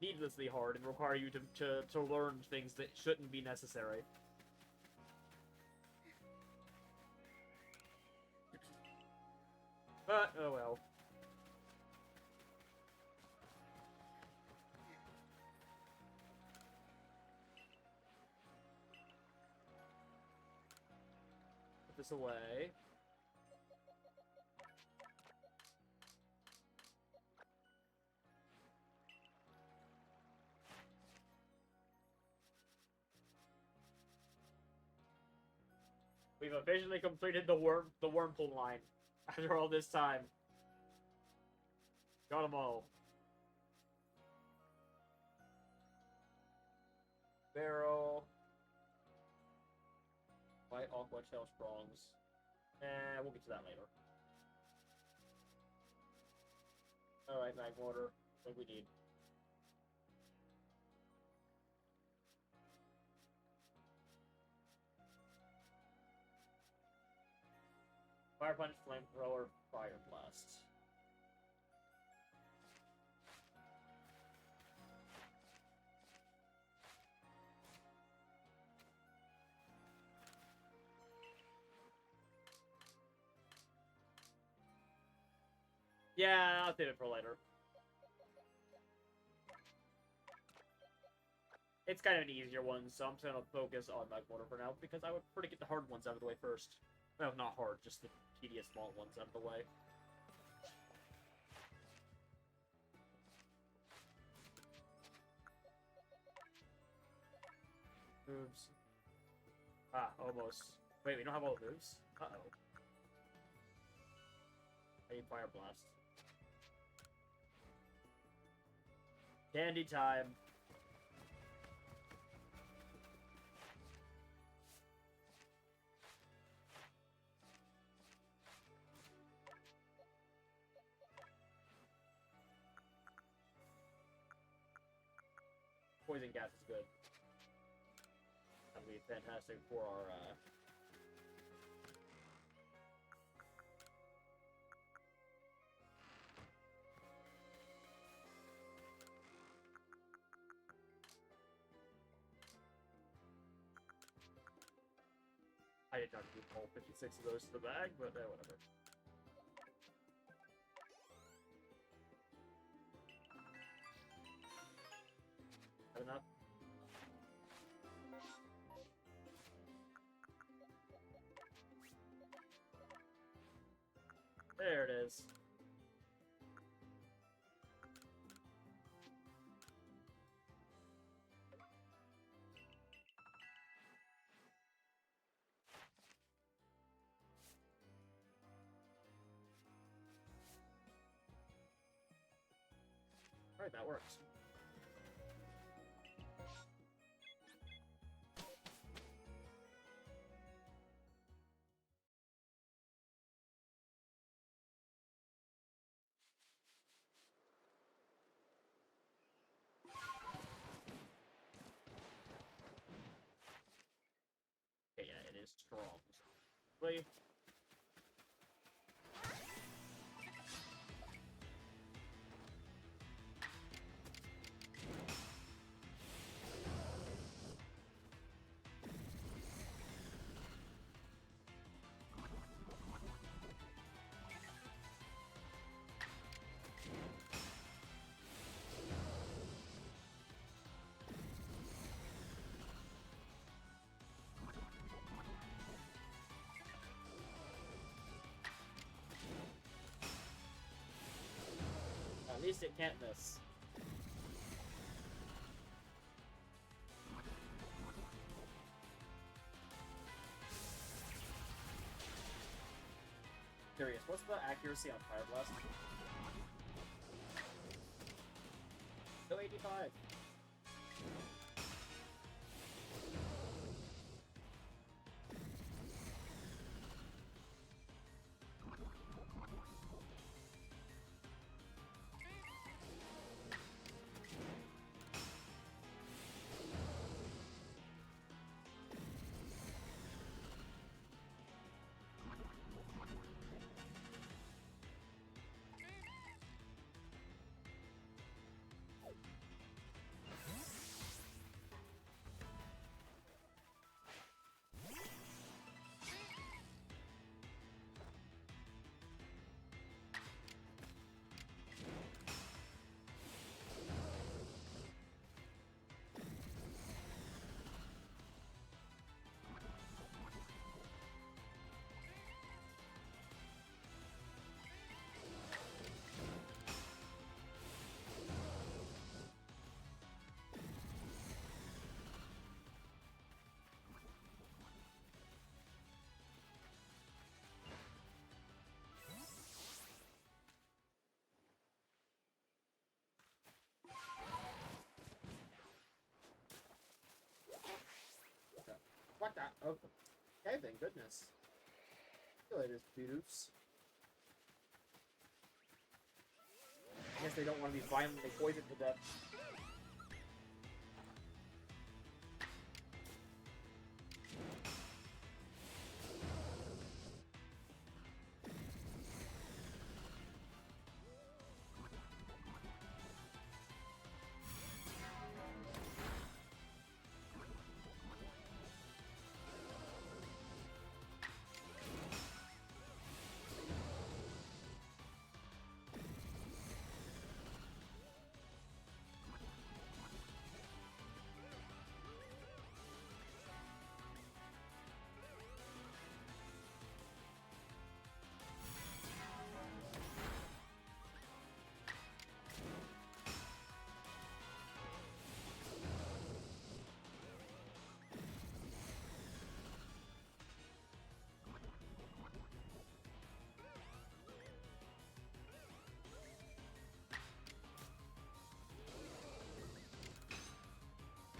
Needlessly hard and require you to learn things that shouldn't be necessary. But, oh well. Put this away. We've officially completed the Wurmple line after all this time. Got them all. Barrel. White Aqua Tail Sprongs. We'll get to that later. Alright, Magmortar. What do we need? Fire Punch, Flamethrower, Fire Blast. Yeah, I'll save it for later. It's kind of an easier one, so I'm just gonna focus on Magmortar for now, because I would prefer to get the hard ones out of the way first. No, not hard, just the tedious small ones out of the way. Moves. Ah, almost. Wait, we don't have all the moves? Uh-oh. I need Fire Blast. Candy time. Poison gas is good. That'll be fantastic for our, I did not do all 56 of those to the bag, but whatever. Have enough? There it is. Alright, that works. Okay, yeah, it is strong. Wait. At least it can't miss. Curious, what's the accuracy on Fire Blast? Still 85. What the? Oh, okay then, goodness. See you later, Poodoops. I guess they don't want to be violently poisoned to death.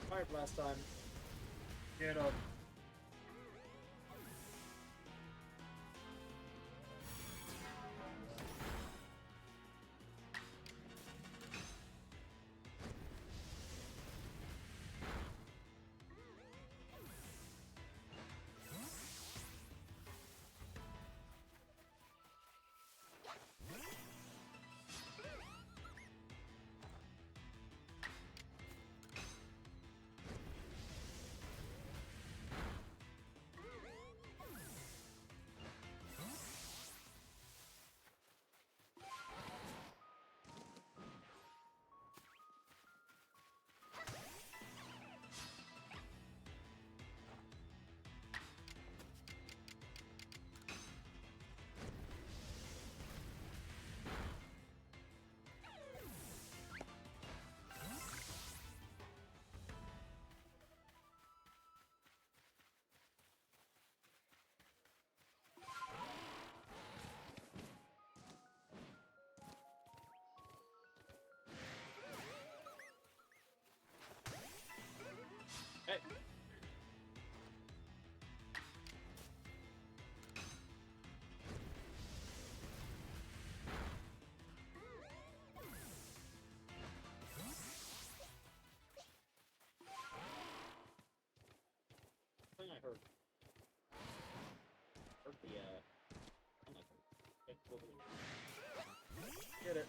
Fire Blast time. Get up. Hey. I think I heard. Heard the I like it. Okay, cool. Get it.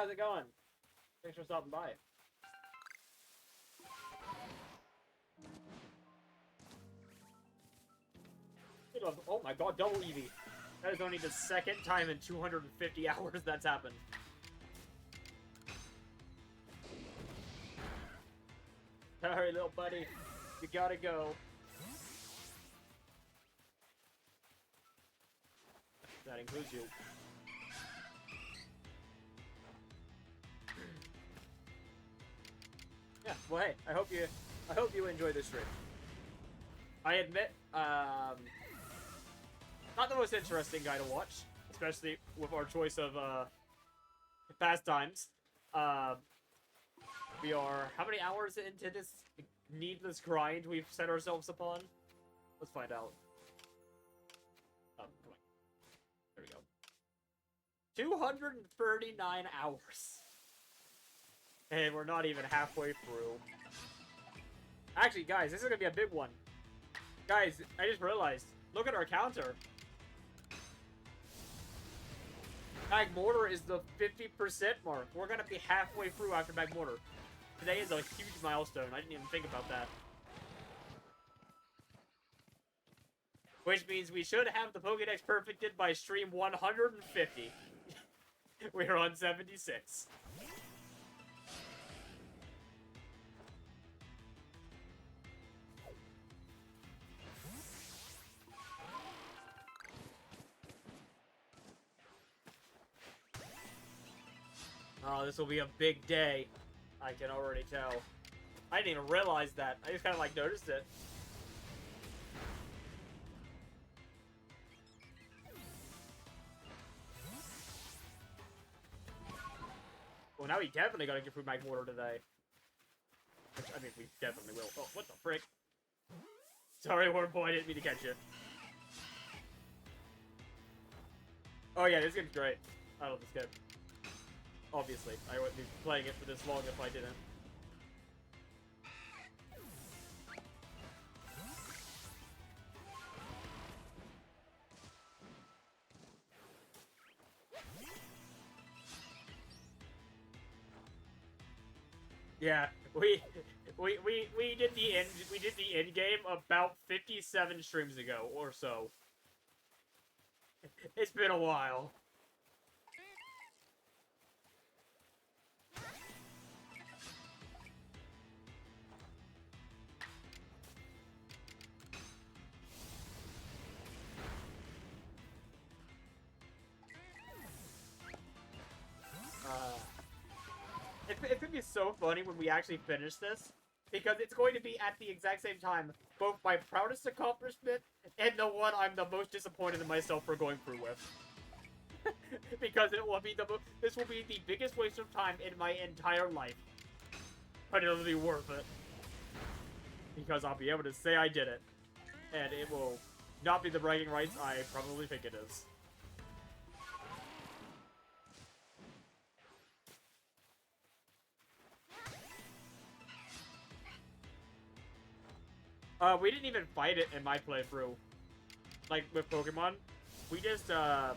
how's it going? Thanks for stopping by. Oh my god, double EV. That is only the second time in 250 hours that's happened. Sorry, little buddy. You gotta go. That includes you. Yeah, well hey, I hope you enjoy this stream. I admit, not the most interesting guy to watch, especially with our choice of pastimes. We are how many hours into this needless grind we've set ourselves upon? Let's find out. Come on. There we go. 239 hours. And we're not even halfway through. Actually, guys, this is gonna be a big one. Guys, I just realized. Look at our counter. Magmortar is the 50% mark. We're gonna be halfway through after Magmortar. Today is a huge milestone. I didn't even think about that. Which means we should have the Pokedex perfected by stream 150. We're on 76. Oh, this will be a big day. I can already tell. I didn't even realize that. I just kind of like noticed it. Well, now we definitely gotta get through Magmortar today. Which, I mean, we definitely will. Oh, what the frick? Sorry, Horn Boy, I didn't mean to catch you. Oh yeah, this game's great. I love this game. Obviously, I wouldn't be playing it for this long if I didn't. Yeah, we did the end game about 57 streams ago or so. It's been a while. It's gonna be so funny when we actually finish this, because it's going to be at the exact same time both my proudest accomplishment and the one I'm the most disappointed in myself for going through with. Because it will be this will be the biggest waste of time in my entire life, but it'll be worth it because I'll be able to say I did it, and it will not be the bragging rights I probably think it is. We didn't even fight it in my playthrough. Like, with Pokemon. We just oh,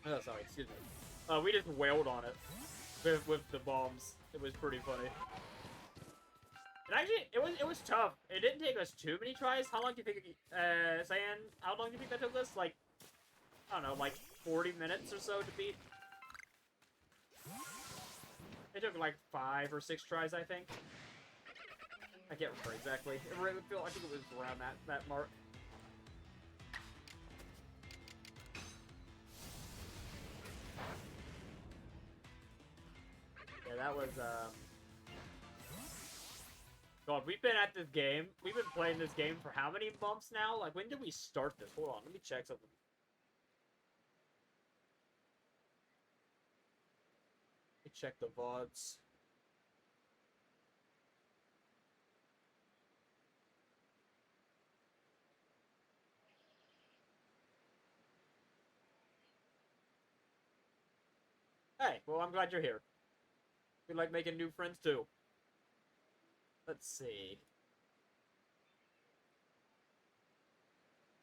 sorry, excuse me. We just wailed on it. With the bombs. It was pretty funny. And actually, it was tough. It didn't take us too many tries. How long do you think, Cyan, how long do you think that took us? Like, I don't know, like 40 minutes or so to beat? It took like 5 or 6 tries, I think. I can't remember exactly. I think it was around that mark. Yeah, that was, God, we've been at this game. We've been playing this game for how many months now? Like, when did we start this? Hold on, let me check something. Let me check the VODs. Hey, well, I'm glad you're here. We like making new friends, too. Let's see.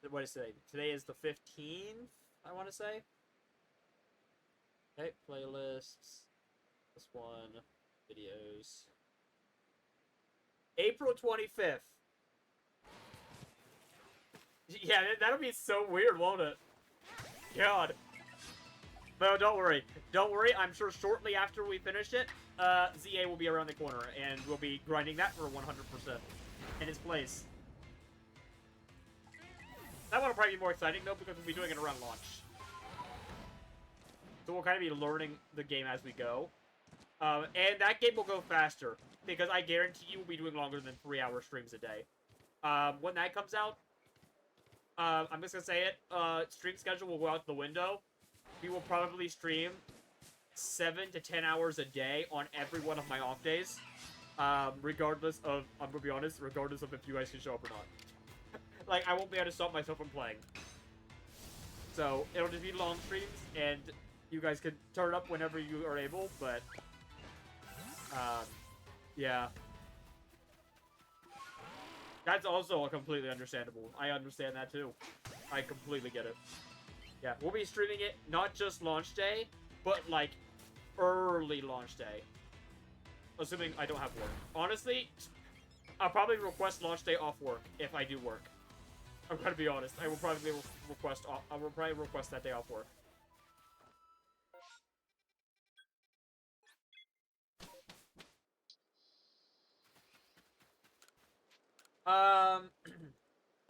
What is today? Today is the 15th, I want to say. Okay, playlists. This one, videos. April 25th. Yeah, that'll be so weird, won't it? God. No, don't worry. Don't worry, I'm sure shortly after we finish it, ZA will be around the corner, and we'll be grinding that for 100% in its place. That one will probably be more exciting, though, because we'll be doing it around launch. So we'll kind of be learning the game as we go. And that game will go faster, because I guarantee you we'll be doing longer than 3-hour streams a day. When that comes out, I'm just gonna say it, stream schedule will go out the window. We will probably stream 7 to 10 hours a day on every one of my off days. Regardless of, I'm gonna be honest, regardless of if you guys can show up or not. Like, I won't be able to stop myself from playing. So, it'll just be long streams, and you guys can turn up whenever you are able, but... yeah. That's also completely understandable. I understand that, too. I completely get it. Yeah, we'll be streaming it not just launch day, but, like, early launch day. Assuming I don't have work. Honestly, I'll probably request launch day off work if I do work. I'm gonna be honest. I will probably request that day off work.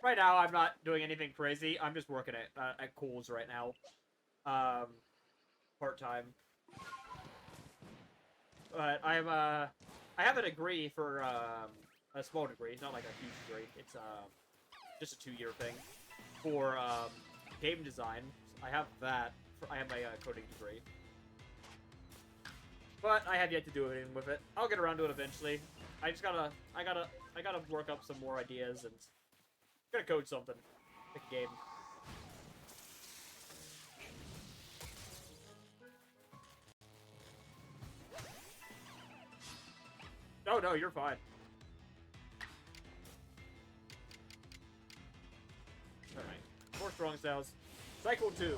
Right now I'm not doing anything crazy. I'm just working at Kohl's right now. Part-time. But I have a degree for, a small degree. It's not like a huge degree. It's, just a 2-year thing. For, game design. I have that. I have my, coding degree. But I have yet to do anything with it. I'll get around to it eventually. I gotta work up some more ideas and... gotta code something. Pick a game. No, you're fine. Alright. 4 strong styles. Cycle 2.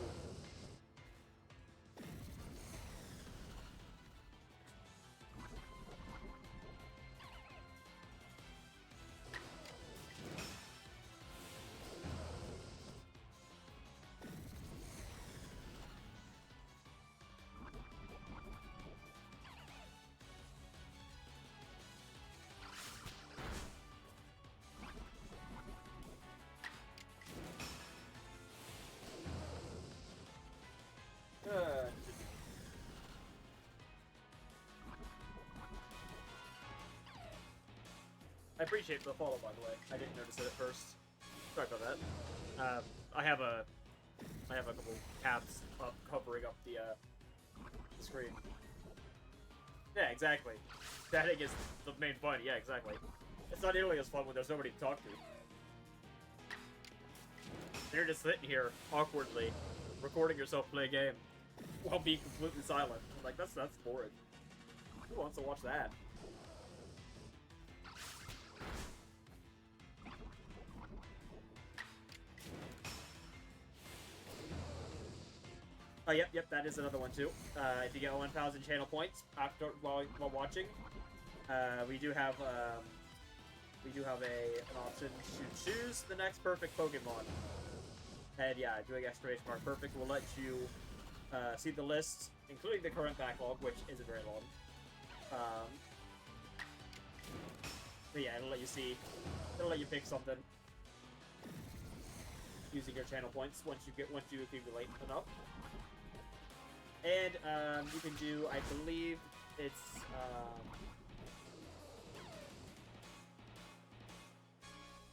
I appreciate the follow, by the way. I didn't notice it at first. Sorry about that. I have a couple tabs up covering up the screen. Yeah, exactly. Static is the main fun. Yeah, exactly. It's not nearly as fun when there's nobody to talk to. You're just sitting here awkwardly, recording yourself play a game while being completely silent. Like that's boring. Who wants to watch that? Oh, yep, that is another one too. If you get 1,000 channel points after while watching, we do have an option to choose the next perfect Pokemon. And yeah, doing exclamation mark perfect will let you see the list, including the current backlog, which isn't very long. But yeah, it'll let you pick something using your channel points once you accumulate enough. And you can do, I believe it's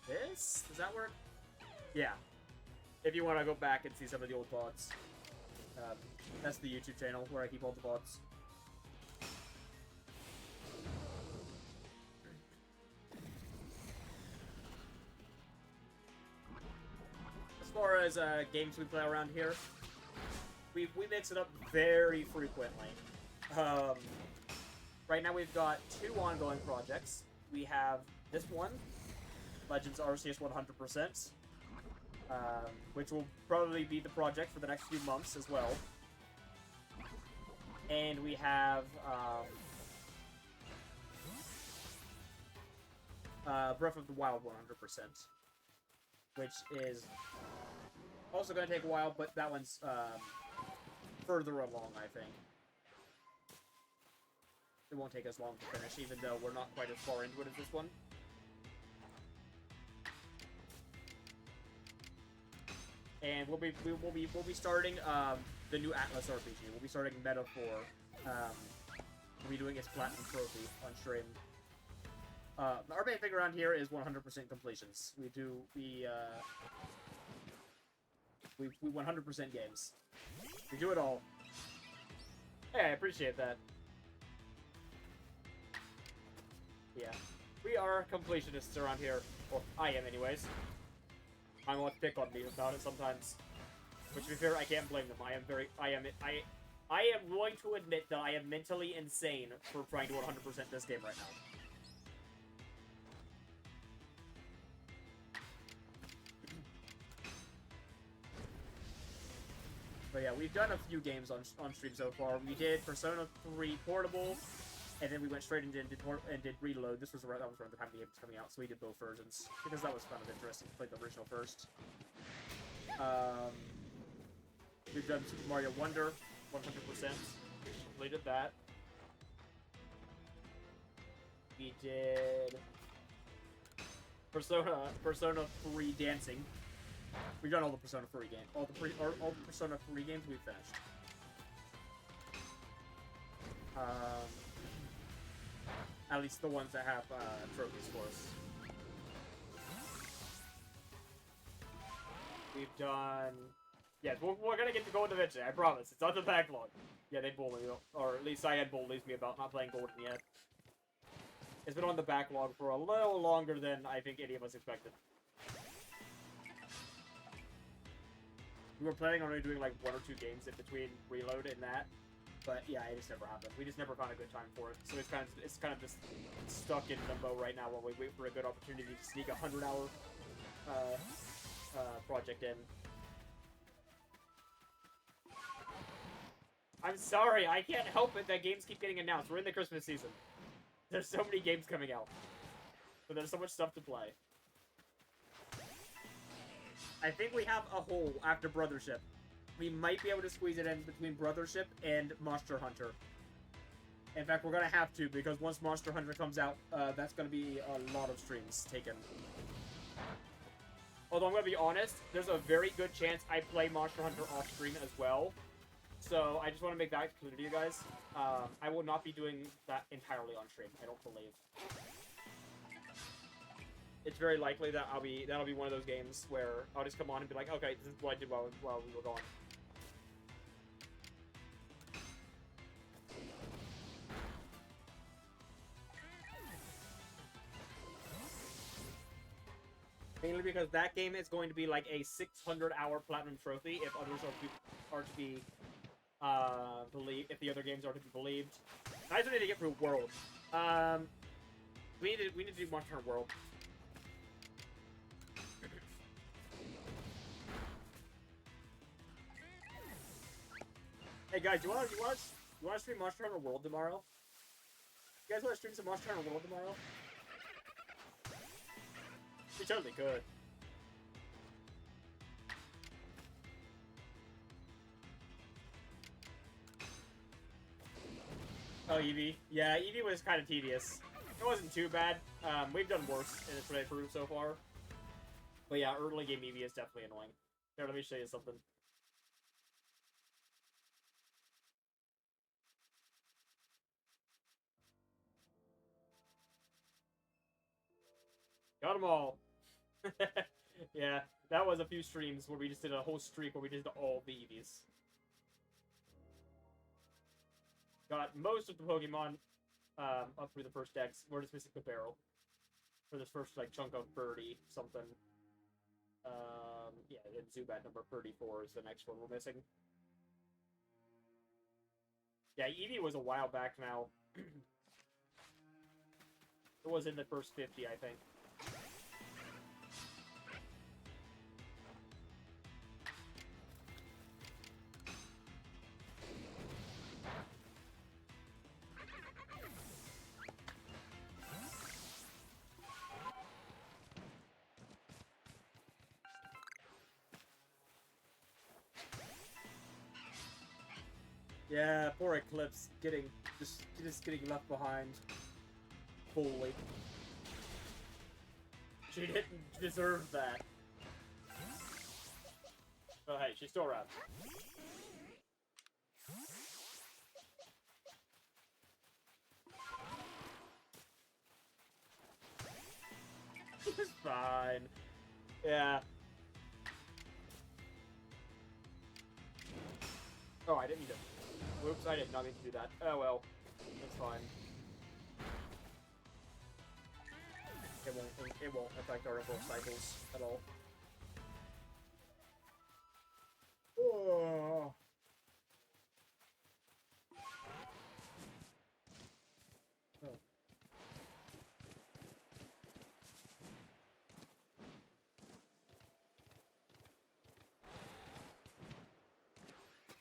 this? Does that work? Yeah. If you want to go back and see some of the old VODs. That's the YouTube channel where I keep all the VODs. As far as games we play around here, we mix it up very frequently. Right now we've got 2 ongoing projects. We have this one, Legends Arceus 100%, which will probably be the project for the next few months as well. And we have Breath of the Wild 100%, which is also going to take a while, but that one's further along, I think. It won't take us long to finish, even though we're not quite as far into it as this one. And we'll be starting the new Atlas RPG. We'll be starting Meta 4. We'll be doing its Platinum Trophy on stream. Our main thing around here is 100% completions. We 100% games. We do it all. Hey, I appreciate that. Yeah. We are completionists around here. Well, I am anyways. I want to pick on me about it sometimes. Which, to be fair, I can't blame them. I am willing to admit that I am mentally insane for trying to 100% this game right now. But yeah, we've done a few games on stream so far. We did Persona 3 Portable, and then we went straight into and did Reload. That was around the time the game was coming out, so we did both versions because that was kind of interesting to play the original first. We've done Super Mario Wonder 100%. Completed that. We did Persona 3 Dancing. We've done all the Persona 3 games. All the Persona 3 games we've finished. At least the ones that have trophies for us. We've done... Yeah, we're gonna get to Gold eventually, I promise. It's on the backlog. Yeah, they bully me, or at least Cyan bullies me about not playing Golden yet. It's been on the backlog for a little longer than I think any of us expected. We were planning on only doing like 1 or 2 games in between Reload and that, but yeah, it just never happened. We just never found a good time for it, so it's kind of just stuck in limbo right now while we wait for a good opportunity to sneak a 100-hour project in. I'm sorry, I can't help it that games keep getting announced. We're in the Christmas season. There's so many games coming out, but there's so much stuff to play. I think we have a hole after Brothership. We might be able to squeeze it in between Brothership and Monster Hunter. In fact, we're going to have to, because once Monster Hunter comes out, that's going to be a lot of streams taken. Although I'm going to be honest, there's a very good chance I play Monster Hunter off stream as well. So I just want to make that clear to you guys. I will not be doing that entirely on stream, I don't believe. It's very likely that that'll be one of those games where I'll just come on and be like, okay, this is what I did while we were gone. Mainly because that game is going to be like a 600-hour platinum trophy if others are to be believed, if the other games are to be believed. I just need to get through World. We need to do Monster Hunter World. Hey guys, you want to stream Monster Hunter World tomorrow? You guys want to stream some Monster Hunter World tomorrow? We totally could. Oh, Eevee. Yeah, Eevee was kind of tedious. It wasn't too bad. We've done worse in this playthrough so far. But yeah, early game Eevee is definitely annoying. Here, let me show you something. Got them all. Yeah, that was a few streams where we just did a whole streak where we did all the Eevees. Got most of the Pokemon up through the first decks. We're just missing the barrel for this first like chunk of birdie something. Yeah, and Zubat number 34 is the next one we're missing. Yeah, Eevee was a while back now. It was in the first 50, I think. Yeah, poor Eclipse just getting left behind. Fully. She didn't deserve that. But hey, she's still around. It's fine. Yeah. Oh, I didn't mean to. Whoops, I did not mean to do that. Oh well. It's fine. It won't affect our ripple cycles at all. Oh. Oh.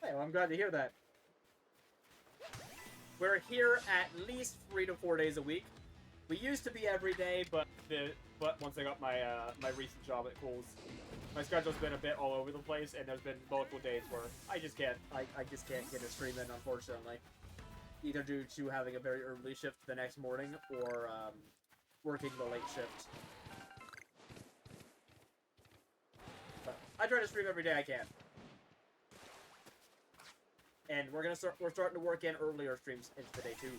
Hey, well, I'm glad to hear that. We're here at least 3 to 4 days a week. We used to be every day, but once I got my my recent job at Kohl's, my schedule's been a bit all over the place, and there's been multiple days where I just can't get a stream in, unfortunately. Either due to having a very early shift the next morning, or working the late shift. But I try to stream every day I can. And we're starting to work in earlier streams into the day too,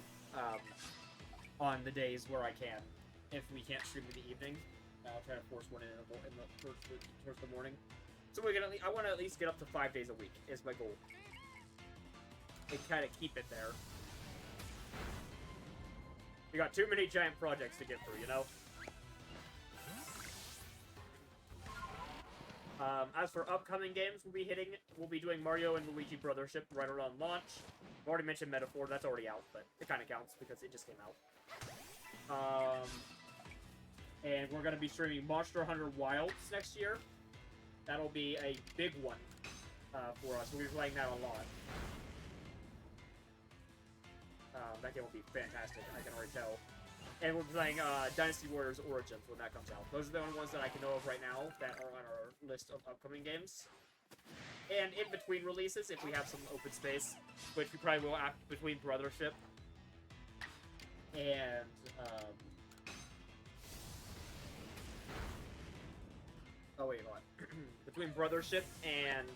on the days where I can. If we can't stream in the evening, I'll try to force one in towards the morning. So I want to at least get up to 5 days a week is my goal. And kind of keep it there. We got too many giant projects to get through, you know. As for upcoming games, we'll be doing Mario and Luigi Brothership right around launch. I've already mentioned Metaphor, that's already out, but it kind of counts because it just came out. And we're going to be streaming Monster Hunter Wilds next year. That'll be a big one for us. We'll be playing that a lot. That game will be fantastic, I can already tell. And we're playing Dynasty Warriors Origins when that comes out. Those are the only ones that I can know of right now that are on our list of upcoming games. And in between releases, if we have some open space, which we probably will after between Brothership and oh wait, what? Between Brothership and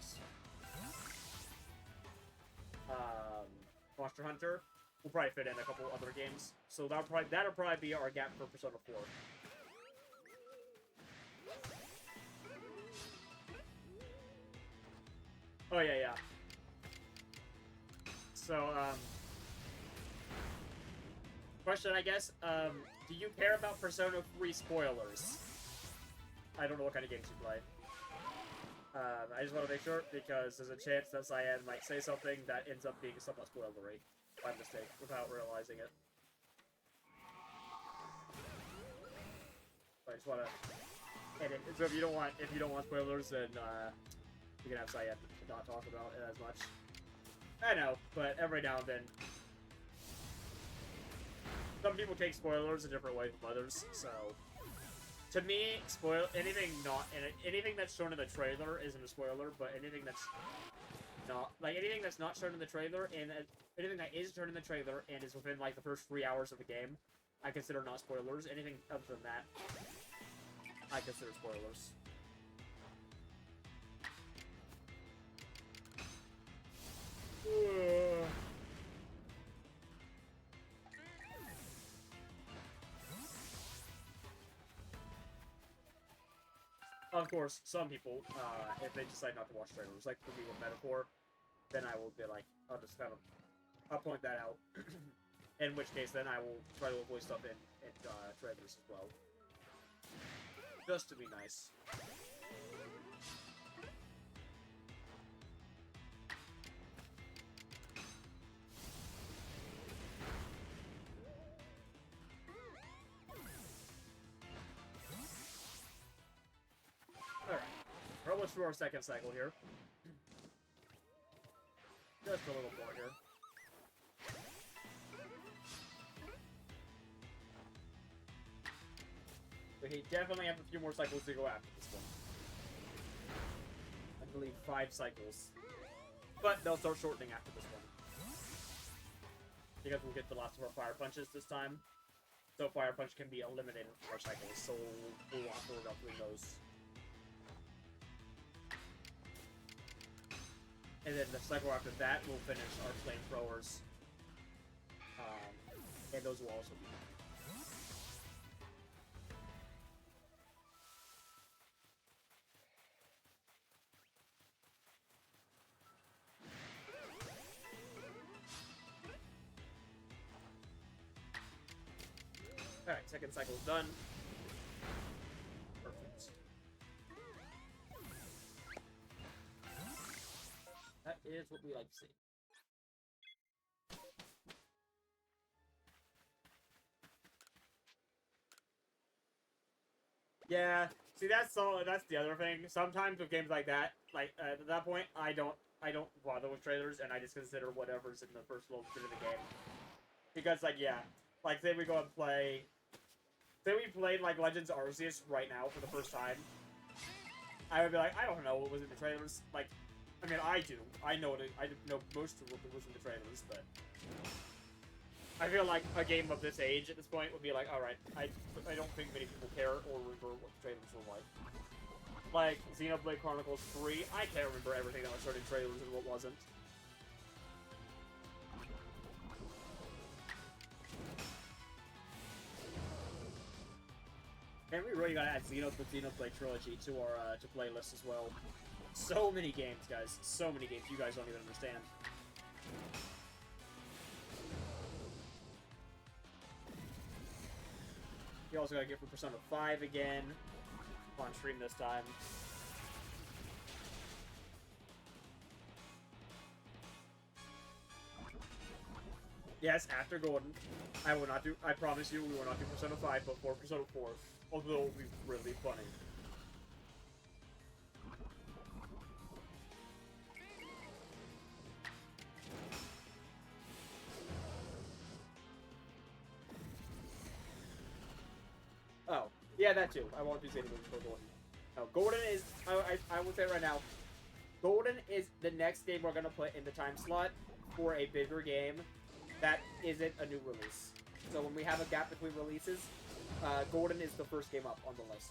Monster Hunter, we'll probably fit in a couple other games. So that'll probably be our gap for Persona 4. Oh yeah. So question, I guess. Do you care about Persona 3 spoilers? I don't know what kind of games you play. I just want to make sure, because there's a chance that Cyan might say something that ends up being somewhat spoilery by mistake, without realizing it. So I just want to edit. So if you don't want spoilers, then you can have Cyan not talk about it as much. I know, but every now and then, some people take spoilers a different way from others. So, to me, anything that's shown in the trailer isn't a spoiler, but anything that's not shown in the trailer and anything that is shown in the trailer and is within like the first 3 hours of the game, I consider not spoilers. Anything other than that, I consider spoilers. Of course, some people, if they decide not to watch trailers, like for me with Metaphor, then I will be like, I'll point that out. In which case, then I will try to avoid stuff in trailers as well. Just to be nice. Alright, we're almost through our second cycle here. Just a little more here. We definitely have a few more cycles to go after this one. I believe 5 cycles. But they'll start shortening after this one. because we'll get the last of our fire punches this time. So fire punch can be eliminated from our cycles, so we'll walk forward up with those. And then the cycle after that, we'll finish our flamethrowers. And those will also be. Alright, second cycle's done. Perfect. That is what we like to see. Yeah, see that's the other thing. Sometimes with games like that, like at that point, I don't bother with trailers, and I just consider whatever's in the first little bit of the game. Because like like say we go and play, say we played like Legends Arceus right now for the first time, I would be like, I don't know what was in the trailers. Like, I mean, I do. I know most of what was in the trailers, but I feel like a game of this age at this point would be like, all right, I don't think many people care or remember what the trailers were like. Like Xenoblade Chronicles 3, I can't remember everything that was shown in trailers and what wasn't. And we really gotta add Xenoblade Trilogy to our to playlist as well. So many games, guys. So many games. You guys don't even understand. You also gotta get for Persona 5 again. On stream this time. Yes, after Golden. I will not do, I promise you, we will not do Persona 5 before Persona 4. Although it will be really funny. Oh, yeah, that too. I won't do Xenoblade before Golden. No, Golden is, I will say it right now, Golden is the next game we're going to put in the time slot for a bigger game that isn't a new release. So when we have a gap between releases, Golden is the first game up on the list.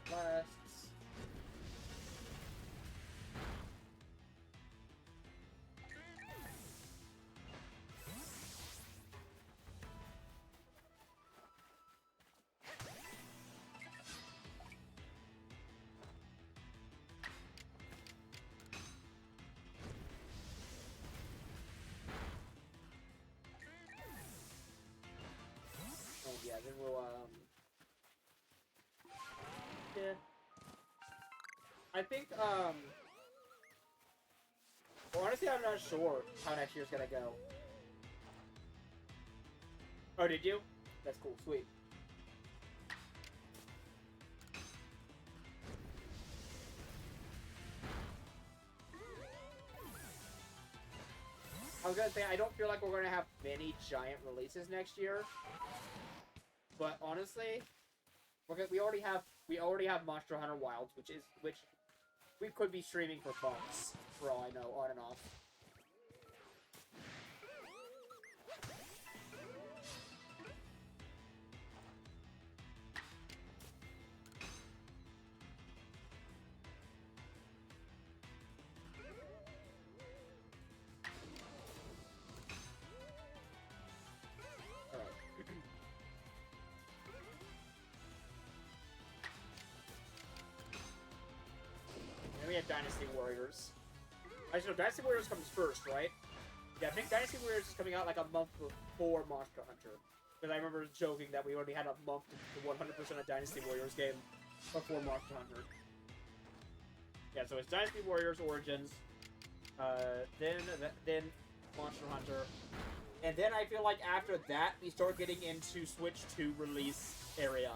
Lasts. And yeah, then we'll yeah. I think, well, honestly, I'm not sure how next year's gonna go. Oh, did you? That's cool, sweet. I was gonna say, I don't feel like we're gonna have many giant releases next year. But honestly, we already have Monster Hunter Wilds, which we could be streaming for months, for all I know, on and off. Dynasty Warriors. Actually, no, Dynasty Warriors comes first, right? Yeah, I think Dynasty Warriors is coming out like a month before Monster Hunter. Because I remember joking that we already had a month to 100% a Dynasty Warriors game before Monster Hunter. Yeah, so it's Dynasty Warriors Origins, then Monster Hunter, and then I feel like after that we start getting into Switch 2 release area.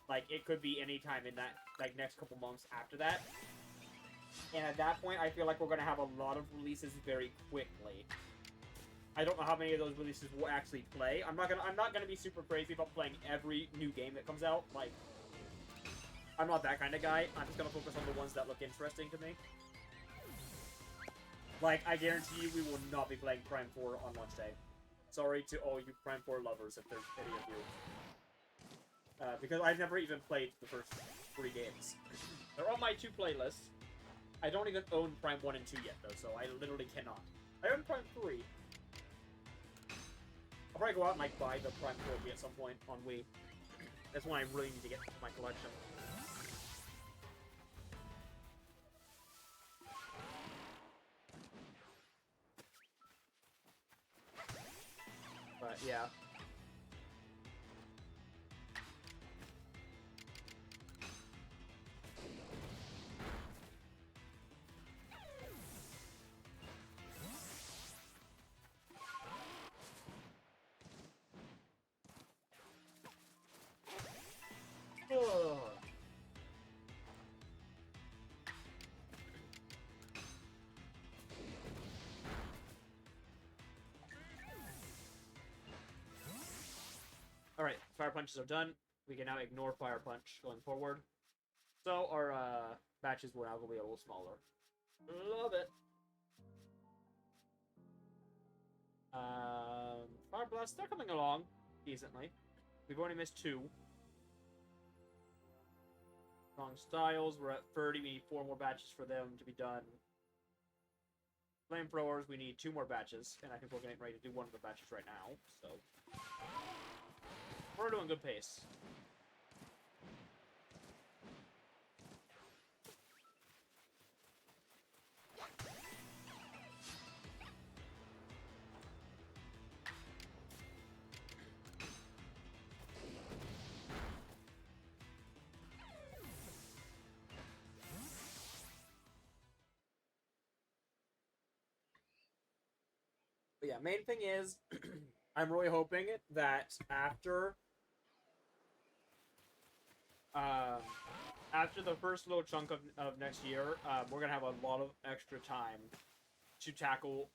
Like it could be any time in that like next couple months after that. And at that point, I feel like we're gonna have a lot of releases very quickly. I don't know how many of those releases will actually play. I'm not gonna be super crazy about playing every new game that comes out. Like, I'm not that kind of guy. I'm just gonna focus on the ones that look interesting to me. Like, I guarantee you, we will not be playing Prime 4 on launch day. Sorry to all you Prime 4 lovers, if there's any of you. Because I've never even played the first 3 games. They're on my 2 playlists. I don't even own Prime 1 and 2 yet, though, so I literally cannot. I own Prime 3. I'll probably go out and, like, buy the Prime 4 at some point on Wii. That's when I really need to get my collection. But, yeah. Alright, Fire Punches are done. We can now ignore Fire Punch going forward. So our batches will now be a little smaller. Love it. Fire Blast, they're coming along decently. We've only missed 2. Strong Styles, we're at 30. We need 4 more batches for them to be done. Flamethrowers, we need 2 more batches, and I think we're getting ready to do one of the batches right now, so we're doing good pace. But yeah, main thing is, I'm really hoping that after the first little chunk of next year, we're gonna have a lot of extra time to tackle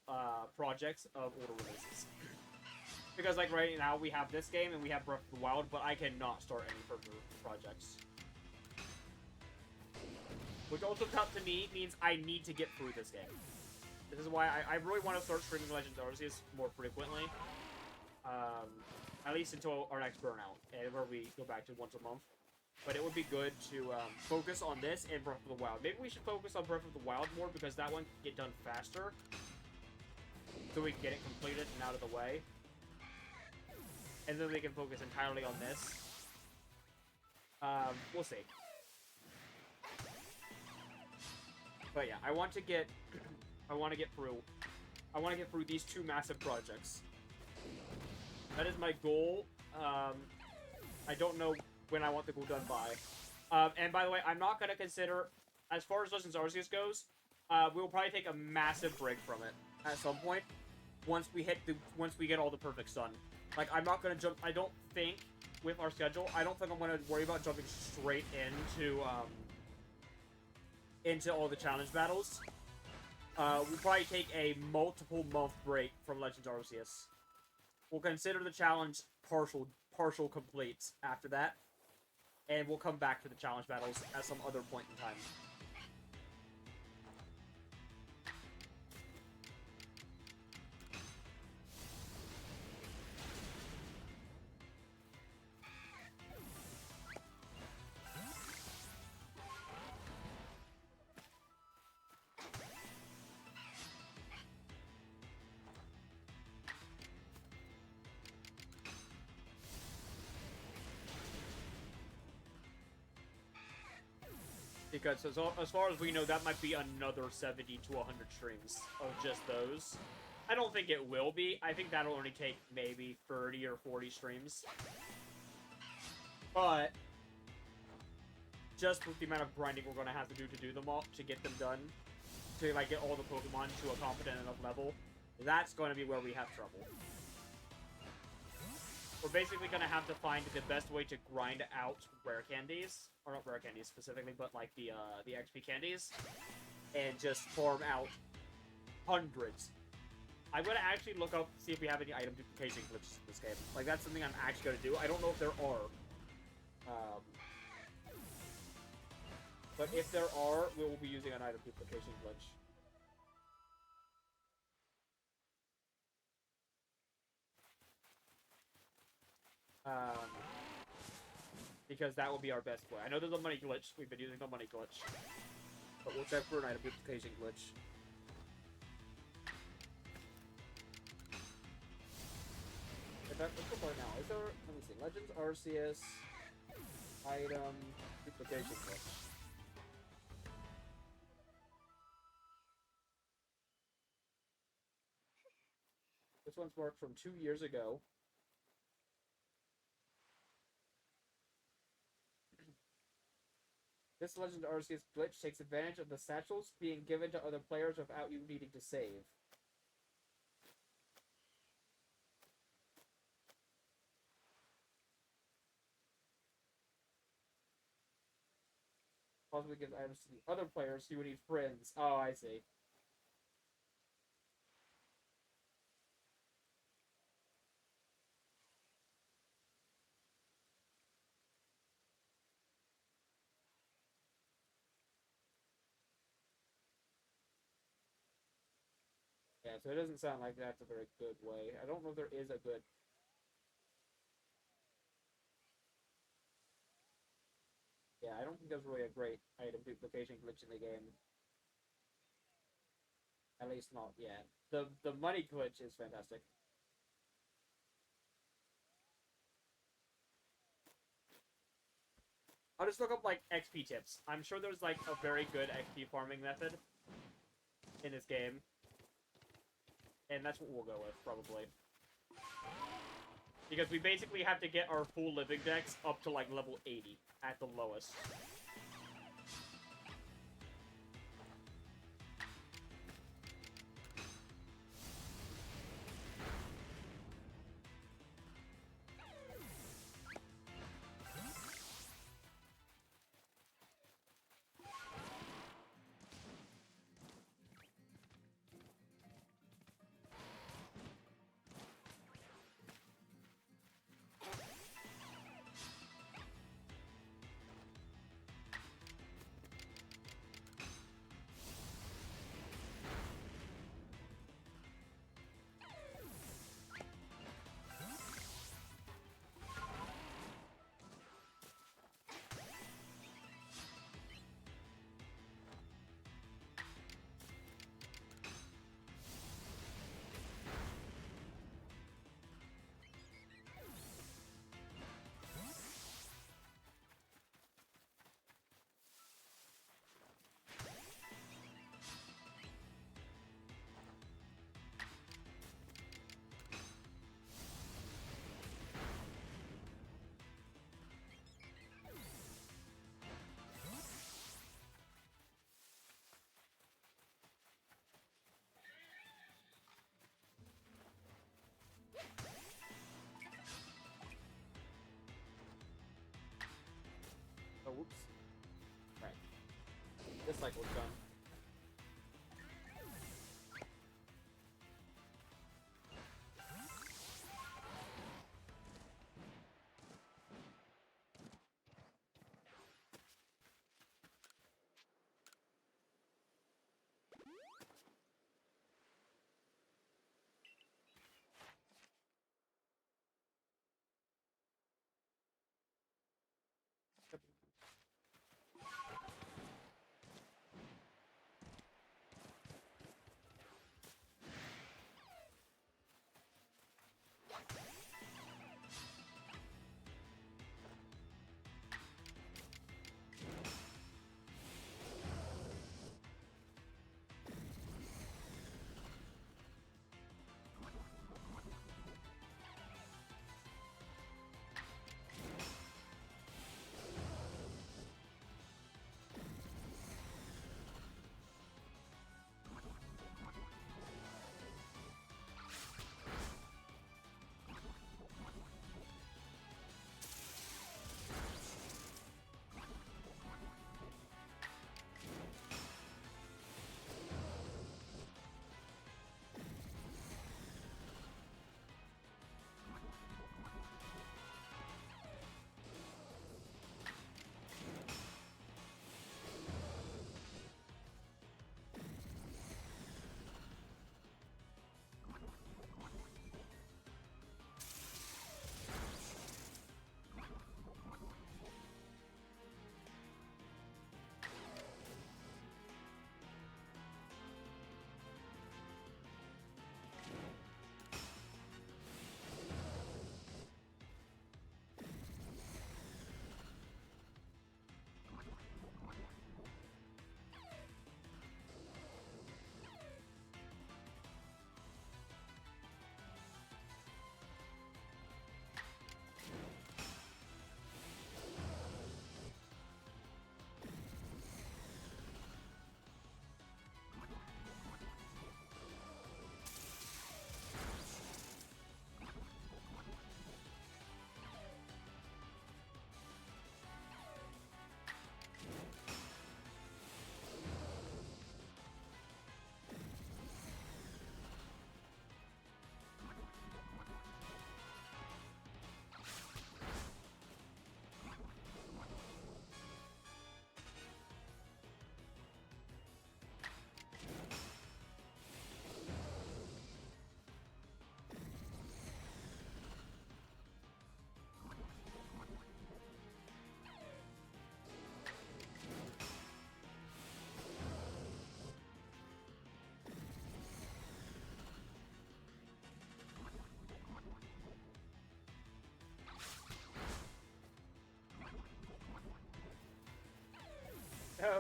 projects of order releases. Because like right now we have this game and we have Breath of the Wild, but I cannot start any further projects. Which also to me means I need to get through this game. This is why I really want to start streaming Legends Arceus more frequently. At least until our next burnout, and where we go back to once a month. But it would be good to focus on this and Breath of the Wild. Maybe we should focus on Breath of the Wild more, because that one can get done faster. So we can get it completed and out of the way. And then we can focus entirely on this. We'll see. But yeah, I want to get through these 2 massive projects. That is my goal. I don't know when I want the goal done by. And by the way, I'm not gonna consider, as far as Legends Arceus goes, we will probably take a massive break from it at some point. Once we get all the perfect sun. Like, I'm not gonna jump. I don't think with our schedule, I don't think I'm gonna worry about jumping straight into all the challenge battles. We'll probably take a multiple month break from Legends Arceus. We'll consider the challenge partial complete after that, and we'll come back to the challenge battles at some other point in time. Because as far as we know, that might be another 70 to 100 streams of just those. I don't think it will be. I think that'll only take maybe 30 or 40 streams. But just with the amount of grinding we're going to have to do them all, to get them done, to like get all the Pokemon to a competent enough level, that's going to be where we have trouble. We're basically going to have to find the best way to grind out rare candies, or not rare candies specifically, but like the XP candies, and just farm out hundreds. I'm going to actually look up, see if we have any item duplication glitches in this game. Like, that's something I'm actually going to do. I don't know if there are. But if there are, we will be using an item duplication glitch. Because that will be our best way. I know there's a money glitch. We've been using the money glitch. But we'll check for an item duplication glitch. In fact, let's go right now. Is there, let me see, Legends Arceus item duplication glitch. This one's marked from 2 years ago. This Legend Arceus glitch takes advantage of the satchels being given to other players without you needing to save. Possibly gives items to the other players who would need friends. Oh, I see. Yeah, so it doesn't sound like that's a very good way. I don't know if there is a good... Yeah, I don't think there's really a great item duplication glitch in the game. At least not yet. The money glitch is fantastic. I'll just look up, like, XP tips. I'm sure there's, like, a very good XP farming method in this game. And that's what we'll go with, probably. Because we basically have to get our full living dex up to, like, level 80 at the lowest. Oh, whoops. Right. This cycle's done.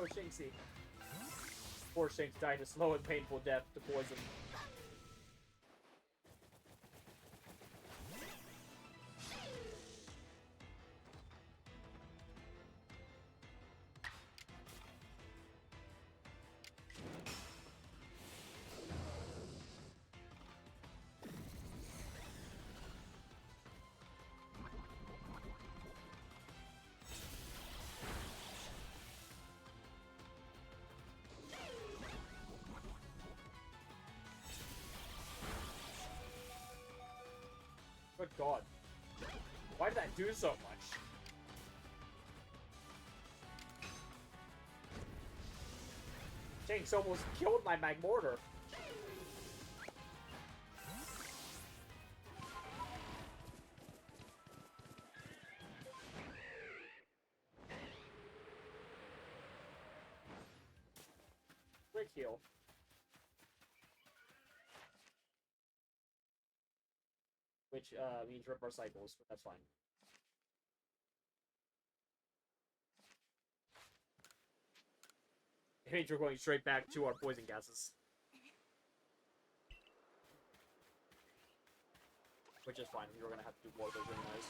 Oh, Shinxie. Poor Shinx died a slow and painful death to poison. Good God. Why did that do so much? Jinx almost killed my Magmortar. Quick heal. Which means rip our cycles, but that's fine. It means we're going straight back to our poison gases. Which is fine, we're gonna have to do more of those anyways.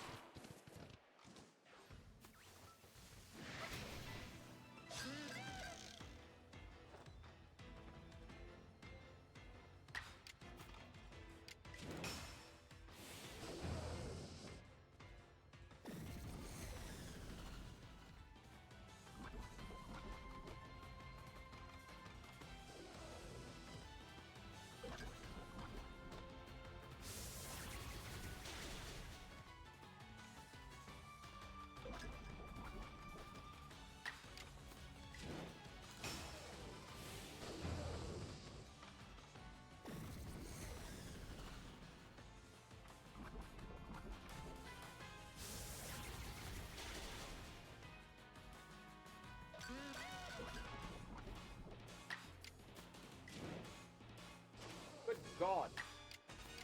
Good God.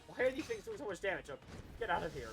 Why are these things doing so much damage? Oh, get out of here.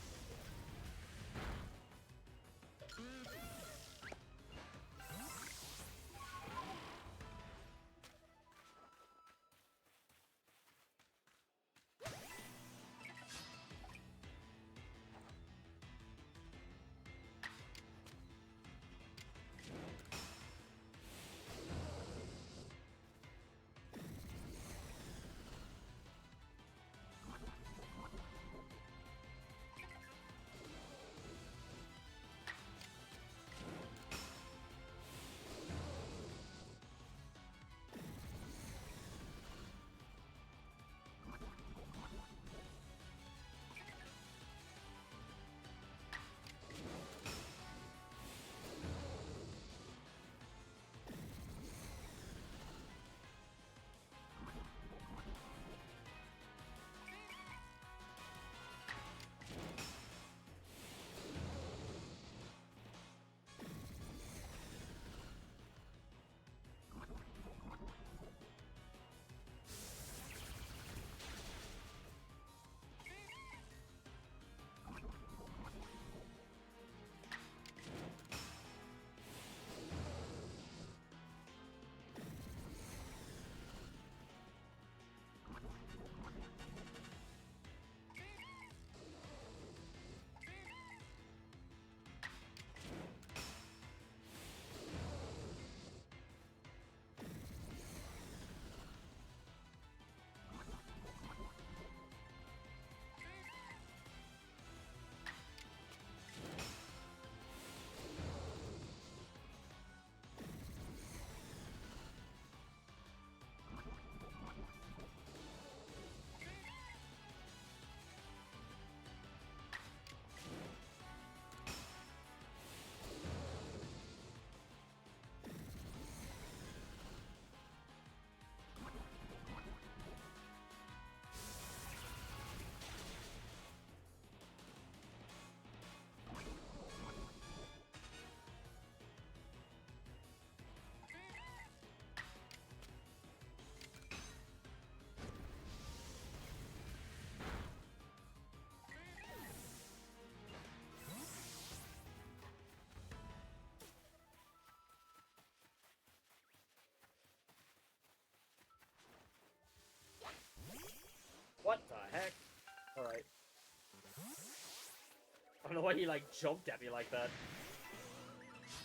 don't know why he, like, jumped at me like that.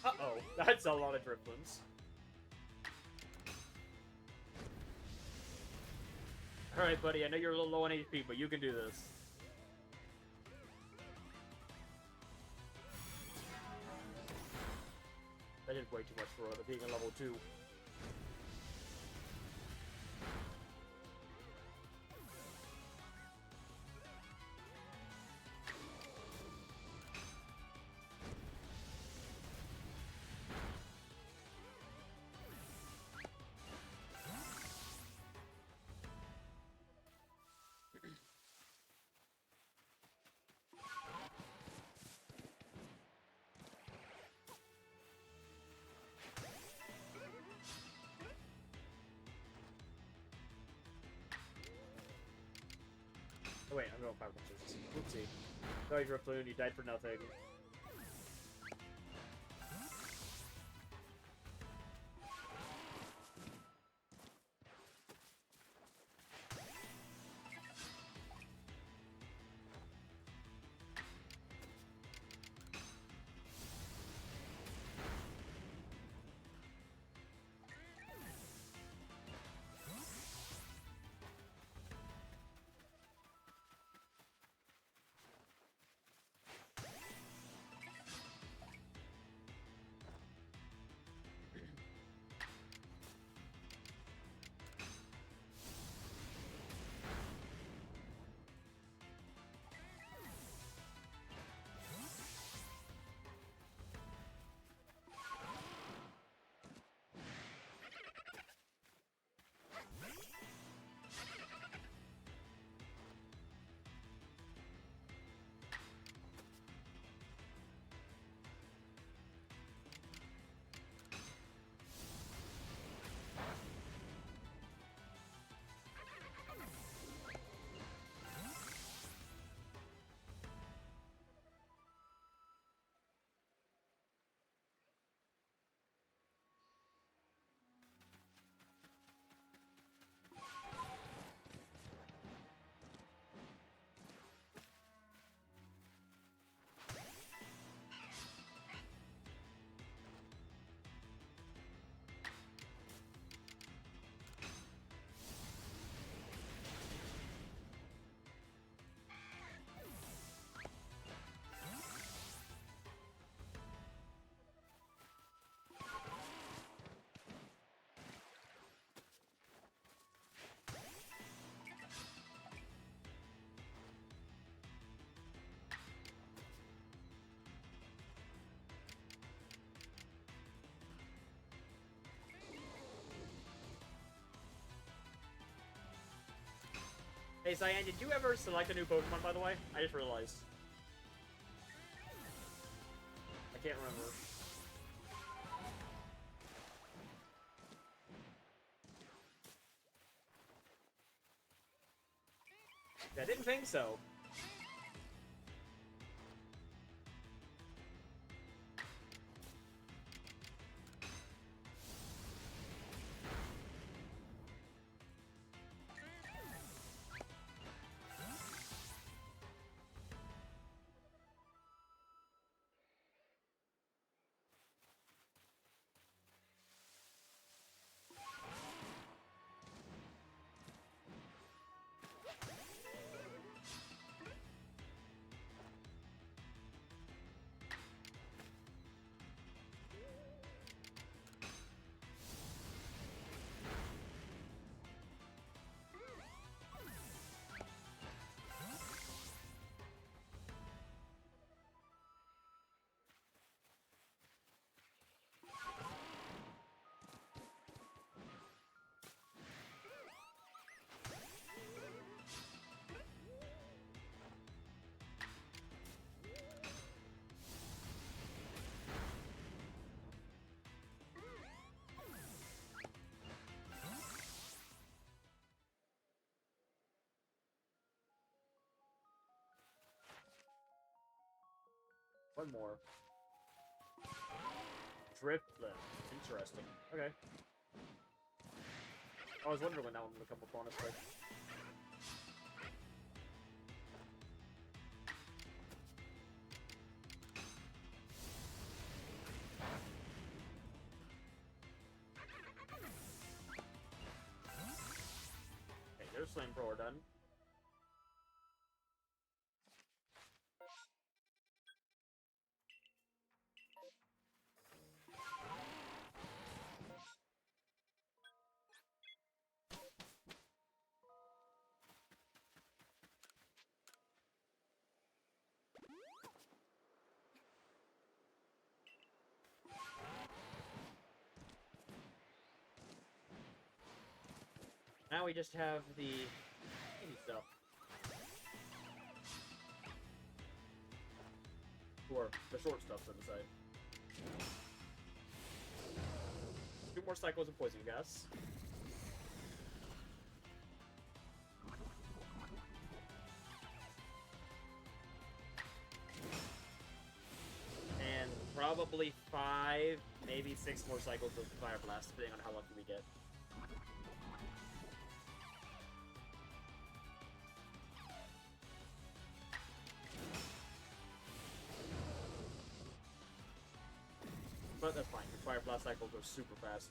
Uh-oh. That's a lot of Drifloons. Alright, buddy, I know you're a little low on HP, but you can do this. That did way too much for being a level 2. Oh, wait, I'm going 5 punches. Oopsie. Sorry, Drifloon, you died for nothing. Hey, Cyan, did you ever select a new Pokemon, by the way? I just realized. I can't remember. I didn't think so. One more. Driftland. Interesting. Okay. I was wondering when that one would come up, honestly. There's Flamethrower done. Now we just have the easy stuff. Or the short stuff, so to say. 2 more cycles of poison gas. And probably 5, maybe 6 more cycles of Fire Blast, depending on how lucky we get. But that's fine, your Fire Blast cycles are super fast.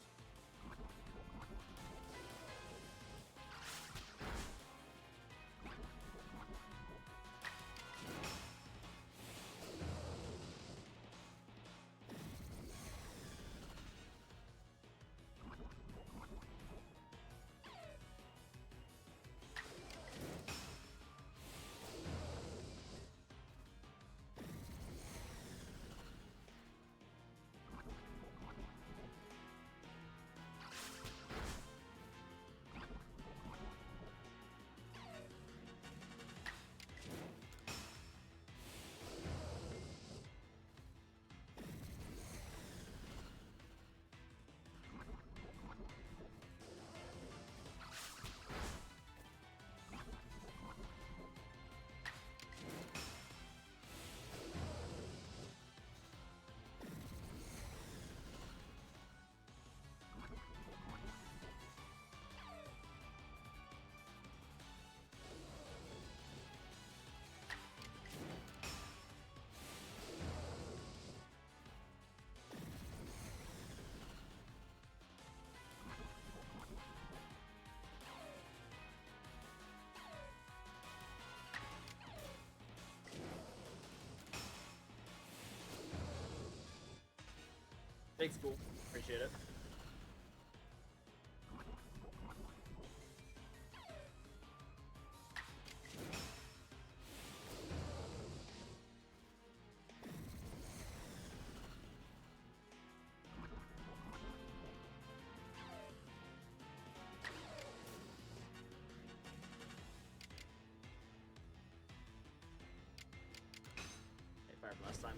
Thanks, cool. Appreciate it. Okay, Fire Blast time.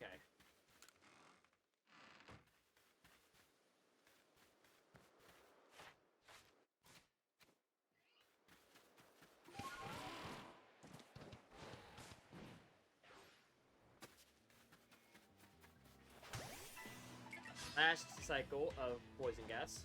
Okay. Last cycle of poison gas.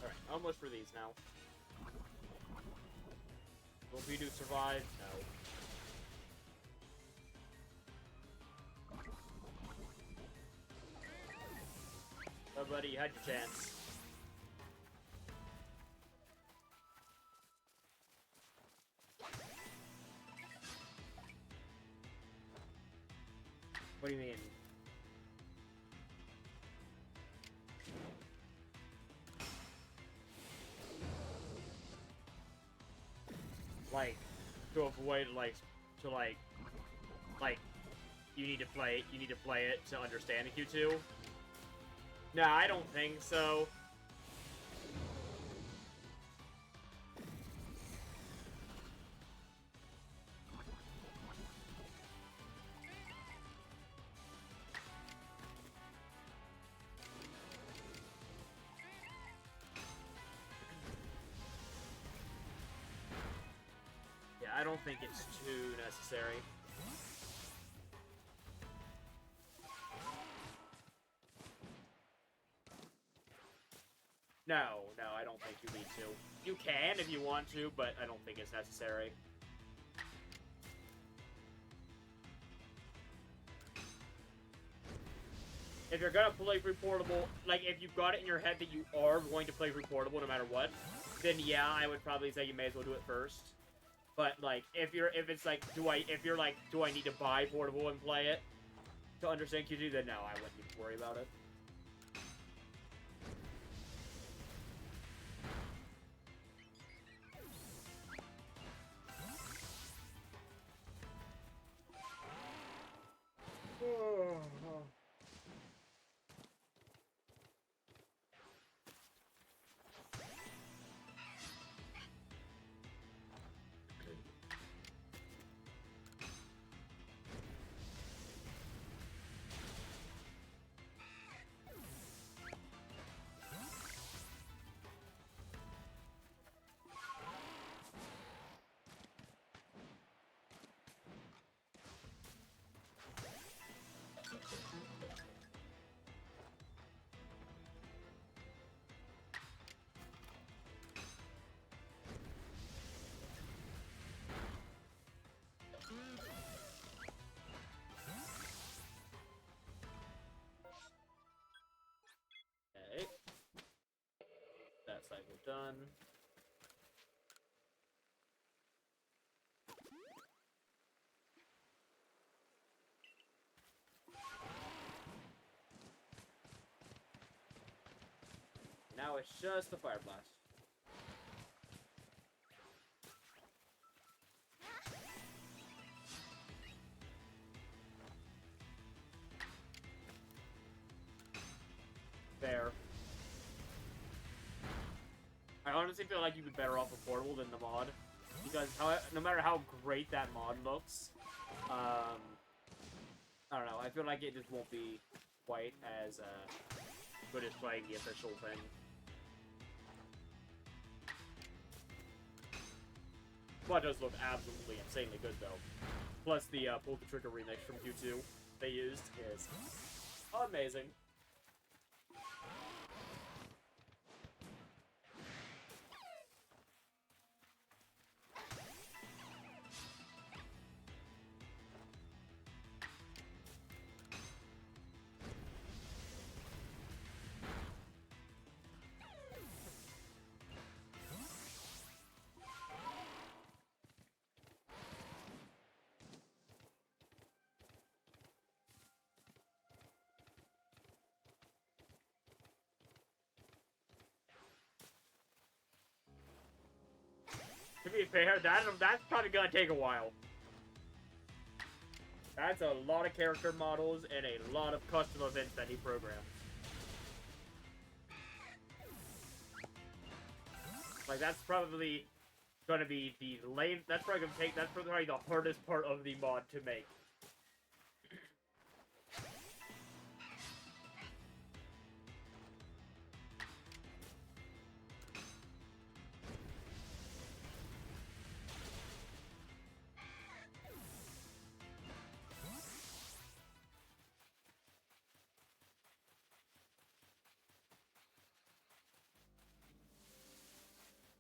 Alright, almost for these now. Will Bidoof survive? No. Oh, buddy, you had your chance. What do you mean? Like, to avoid, like, you need to play it to understand a Q2? Nah, I don't think so. Yeah, I don't think it's too necessary. No, I don't think you need to. You can if you want to, but I don't think it's necessary. If you're gonna play free portable, like if you've got it in your head that you are going to play free portable no matter what, then yeah, I would probably say you may as well do it first. But like, if it's like, do I need to buy portable and play it to understand Q2? Then no, I wouldn't need to worry about it. cycle done. Now it's just the Fire Blast. Fair. I honestly feel like you'd be better off with Portable than the mod. Because no matter how great that mod looks, I don't know, I feel like it just won't be quite as good as playing the official thing. Mod does look absolutely insanely good though. Plus the Pull the Trigger remix from Q2 they used is amazing. To be fair, that's probably gonna take a while. That's a lot of character models and a lot of custom events that he programs. Like that's probably gonna be the lane. That's probably the hardest part of the mod to make.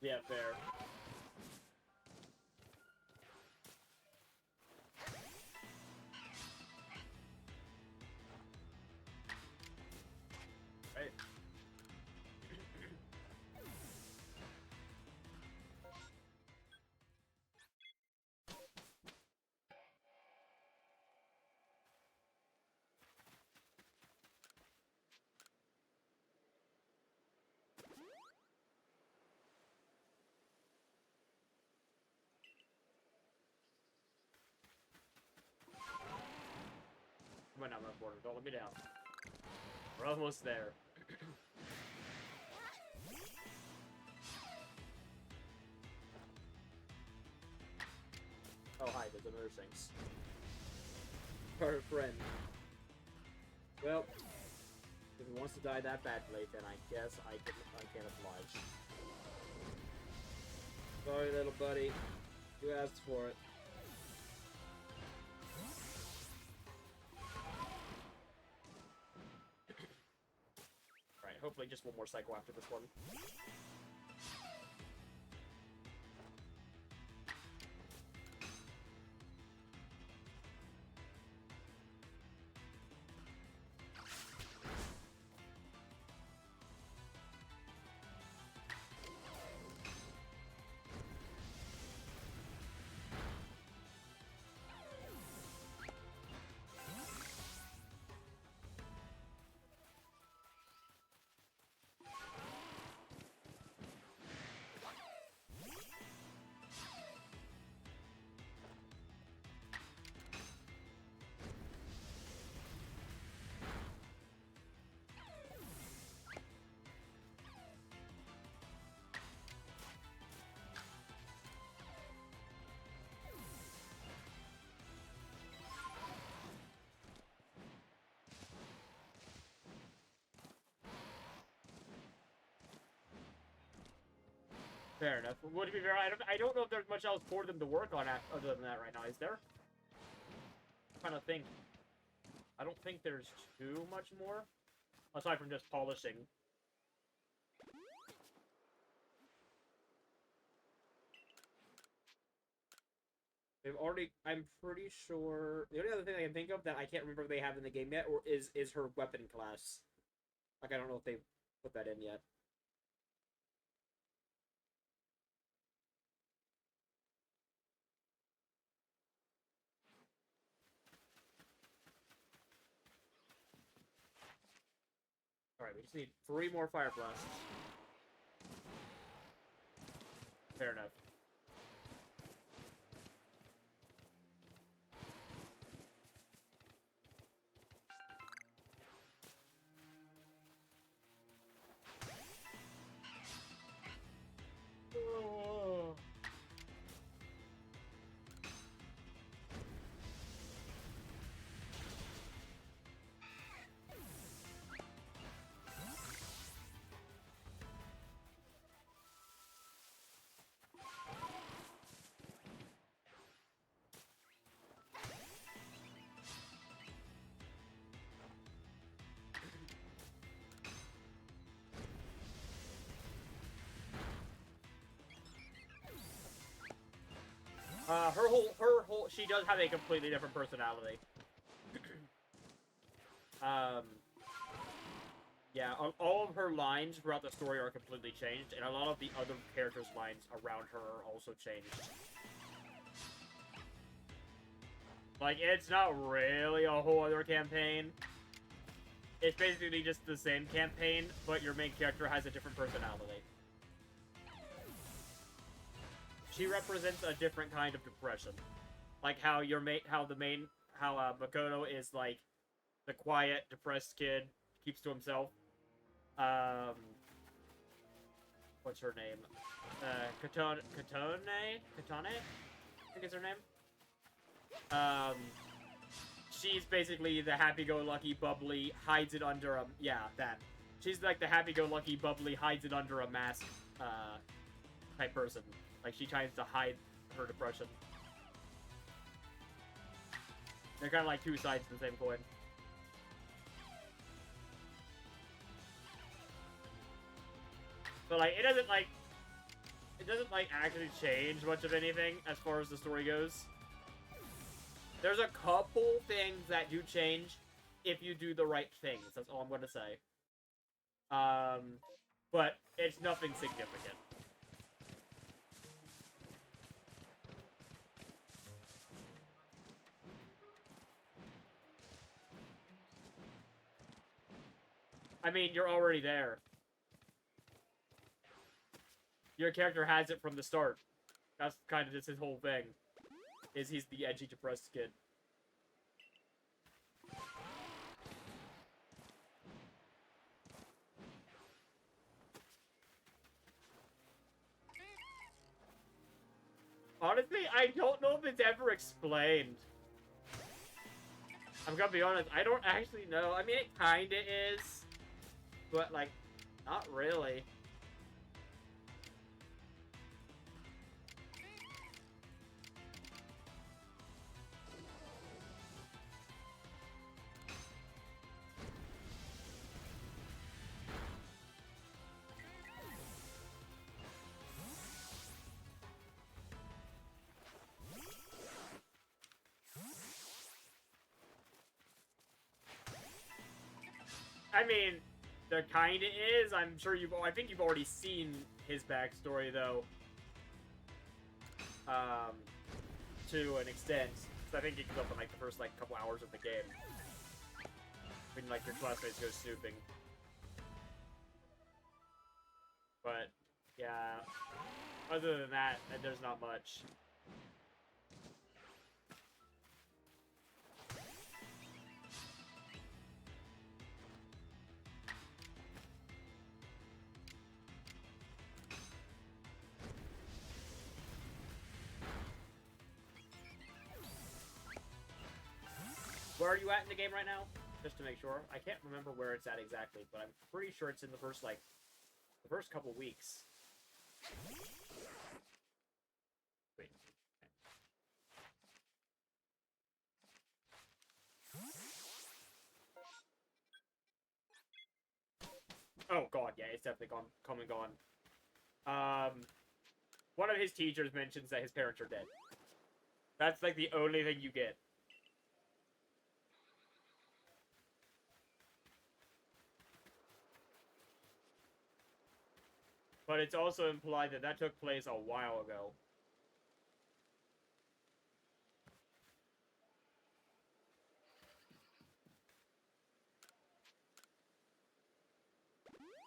Yeah, fair. Right. Come on now, my border. Don't let me down. We're almost there. Oh, hi, there's another Sinks. Our friend. Well, if he wants to die that badly, then I guess I can't oblige. Sorry, little buddy. You asked for it. Alright, hopefully just one more cycle after this one. Fair enough. Well, to be fair, I don't know if there's much else for them to work on other than that right now. Is there? I'm trying to think. I don't think there's too much more. Aside from just polishing. They've already... I'm pretty sure... The only other thing I can think of that I can't remember if they have in the game yet is her weapon class. Like, I don't know if they put that in yet. Alright, we just need 3 more Fire Blasts. Fair enough. Oh. She does have a completely different personality. Yeah, all of her lines throughout the story are completely changed, and a lot of the other characters' lines around her are also changed. Like, it's not really a whole other campaign. It's basically just the same campaign, but your main character has a different personality. She represents a different kind of depression. Like how Makoto is like the quiet, depressed kid, keeps to himself. What's her name? Katane? I think is her name. She's basically the happy-go-lucky, bubbly, hides it under a... Yeah, that. She's like the happy-go-lucky, bubbly, hides it under a mask, type person. Like, she tries to hide her depression. They're kind of like two sides of the same coin. But, like, it doesn't, like, actually change much of anything as far as the story goes. There's a couple things that do change if you do the right things. That's all I'm going to say. But it's nothing significant. I mean, you're already there. Your character has it from the start. That's kind of just his whole thing. Is he's the edgy, depressed kid. Honestly, I don't know if it's ever explained. I'm gonna be honest, I don't actually know. I mean, it kinda is. But, like, not really. I mean, there kinda is. I'm sure I think you've already seen his backstory, though. To an extent. So I think it comes up in, like, the first, like, couple hours of the game. When, like, your classmates go snooping. But, yeah. Other than that, there's not much. Where are you at in the game right now? Just to make sure. I can't remember where it's at exactly, but I'm pretty sure it's in the first, like, the first couple weeks. Wait. Oh god, yeah, it's definitely come and gone. One of his teachers mentions that his parents are dead. That's, like, the only thing you get. But it's also implied that that took place a while ago.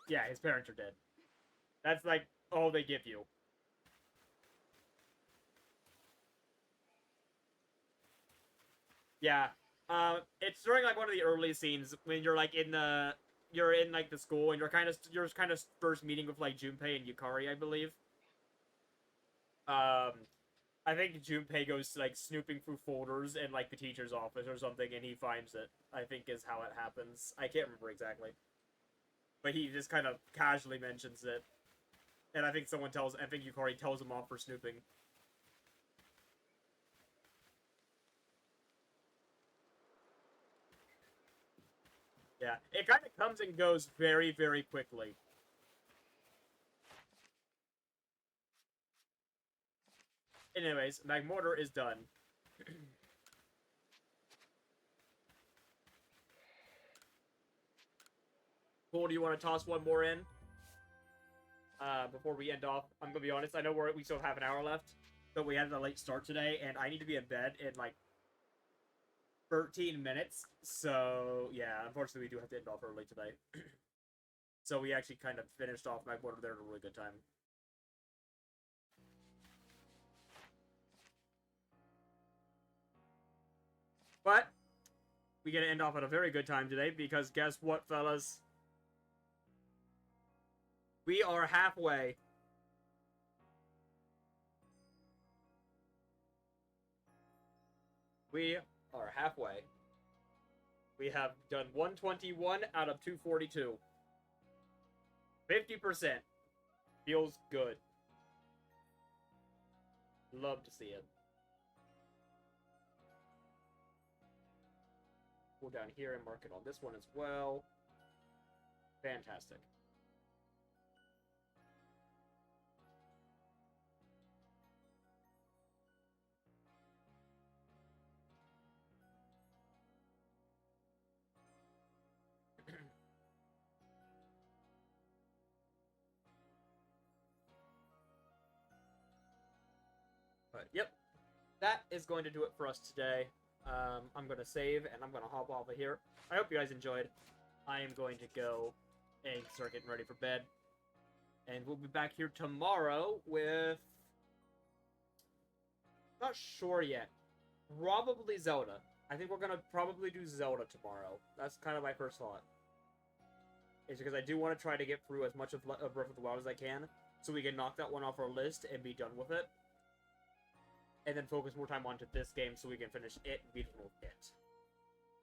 Yeah, his parents are dead. That's like all they give you. Yeah. It's during like one of the early scenes when you're like you're in like the school and you're kind of first meeting with like Junpei and Yukari, I believe. I think Junpei goes like snooping through folders in like the teacher's office or something, and he finds it. I think is how it happens. I can't remember exactly, but he just kind of casually mentions it, and I think I think Yukari tells him off for snooping. Yeah, it kind of comes and goes very, very quickly. Anyways, Magmortar is done. Cool, do you want to toss one more in? Before we end off, I'm gonna be honest, I know we still have an hour left, but we had a late start today, and I need to be in bed in, like, 13 minutes, so, yeah, unfortunately we do have to end off early today. So we actually kind of finished off Magmortar there at a really good time. But, we get to end off at a very good time today, because guess what, fellas? We are halfway. We are halfway. We have done 121 out of 242. 50%. Feels good. Love to see it. Go down here and mark it on this one as well. Fantastic. But, yep. That is going to do it for us today. I'm going to save, and I'm going to hop off of here. I hope you guys enjoyed. I am going to go and start getting ready for bed. And we'll be back here tomorrow with... Not sure yet. Probably Zelda. I think we're going to probably do Zelda tomorrow. That's kind of my first thought. Is because I do want to try to get through as much of Breath of the Wild as I can, so we can knock that one off our list and be done with it. And then focus more time onto this game so we can finish it and beat it.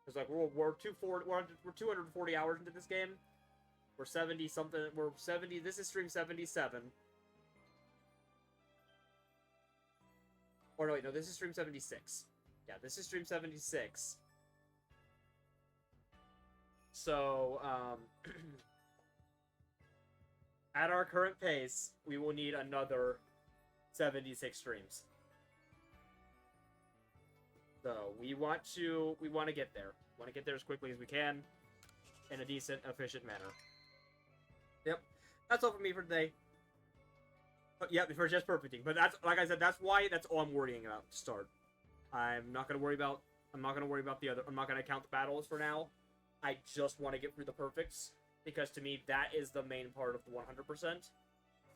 Because like we're 240 hours into this game. We're 70 something. We're 70. This is stream 77. Or no, wait, no. This is stream 76. Yeah, this is stream 76. So at our current pace, we will need another 76 streams. So we want to get there. We want to get there as quickly as we can, in a decent, efficient manner. Yep, that's all for me for today. But yeah, for just perfecting. But that's like I said, that's all I'm worrying about to start. I'm not gonna worry about the other. I'm not gonna count the battles for now. I just want to get through the perfects because to me that is the main part of the 100%.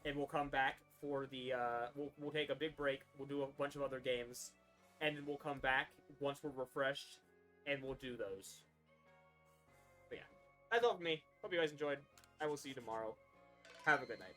And we'll come back for the we'll take a big break. We'll do a bunch of other games. And then we'll come back once we're refreshed, and we'll do those. But yeah, that's all for me. Hope you guys enjoyed. I will see you tomorrow. Have a good night.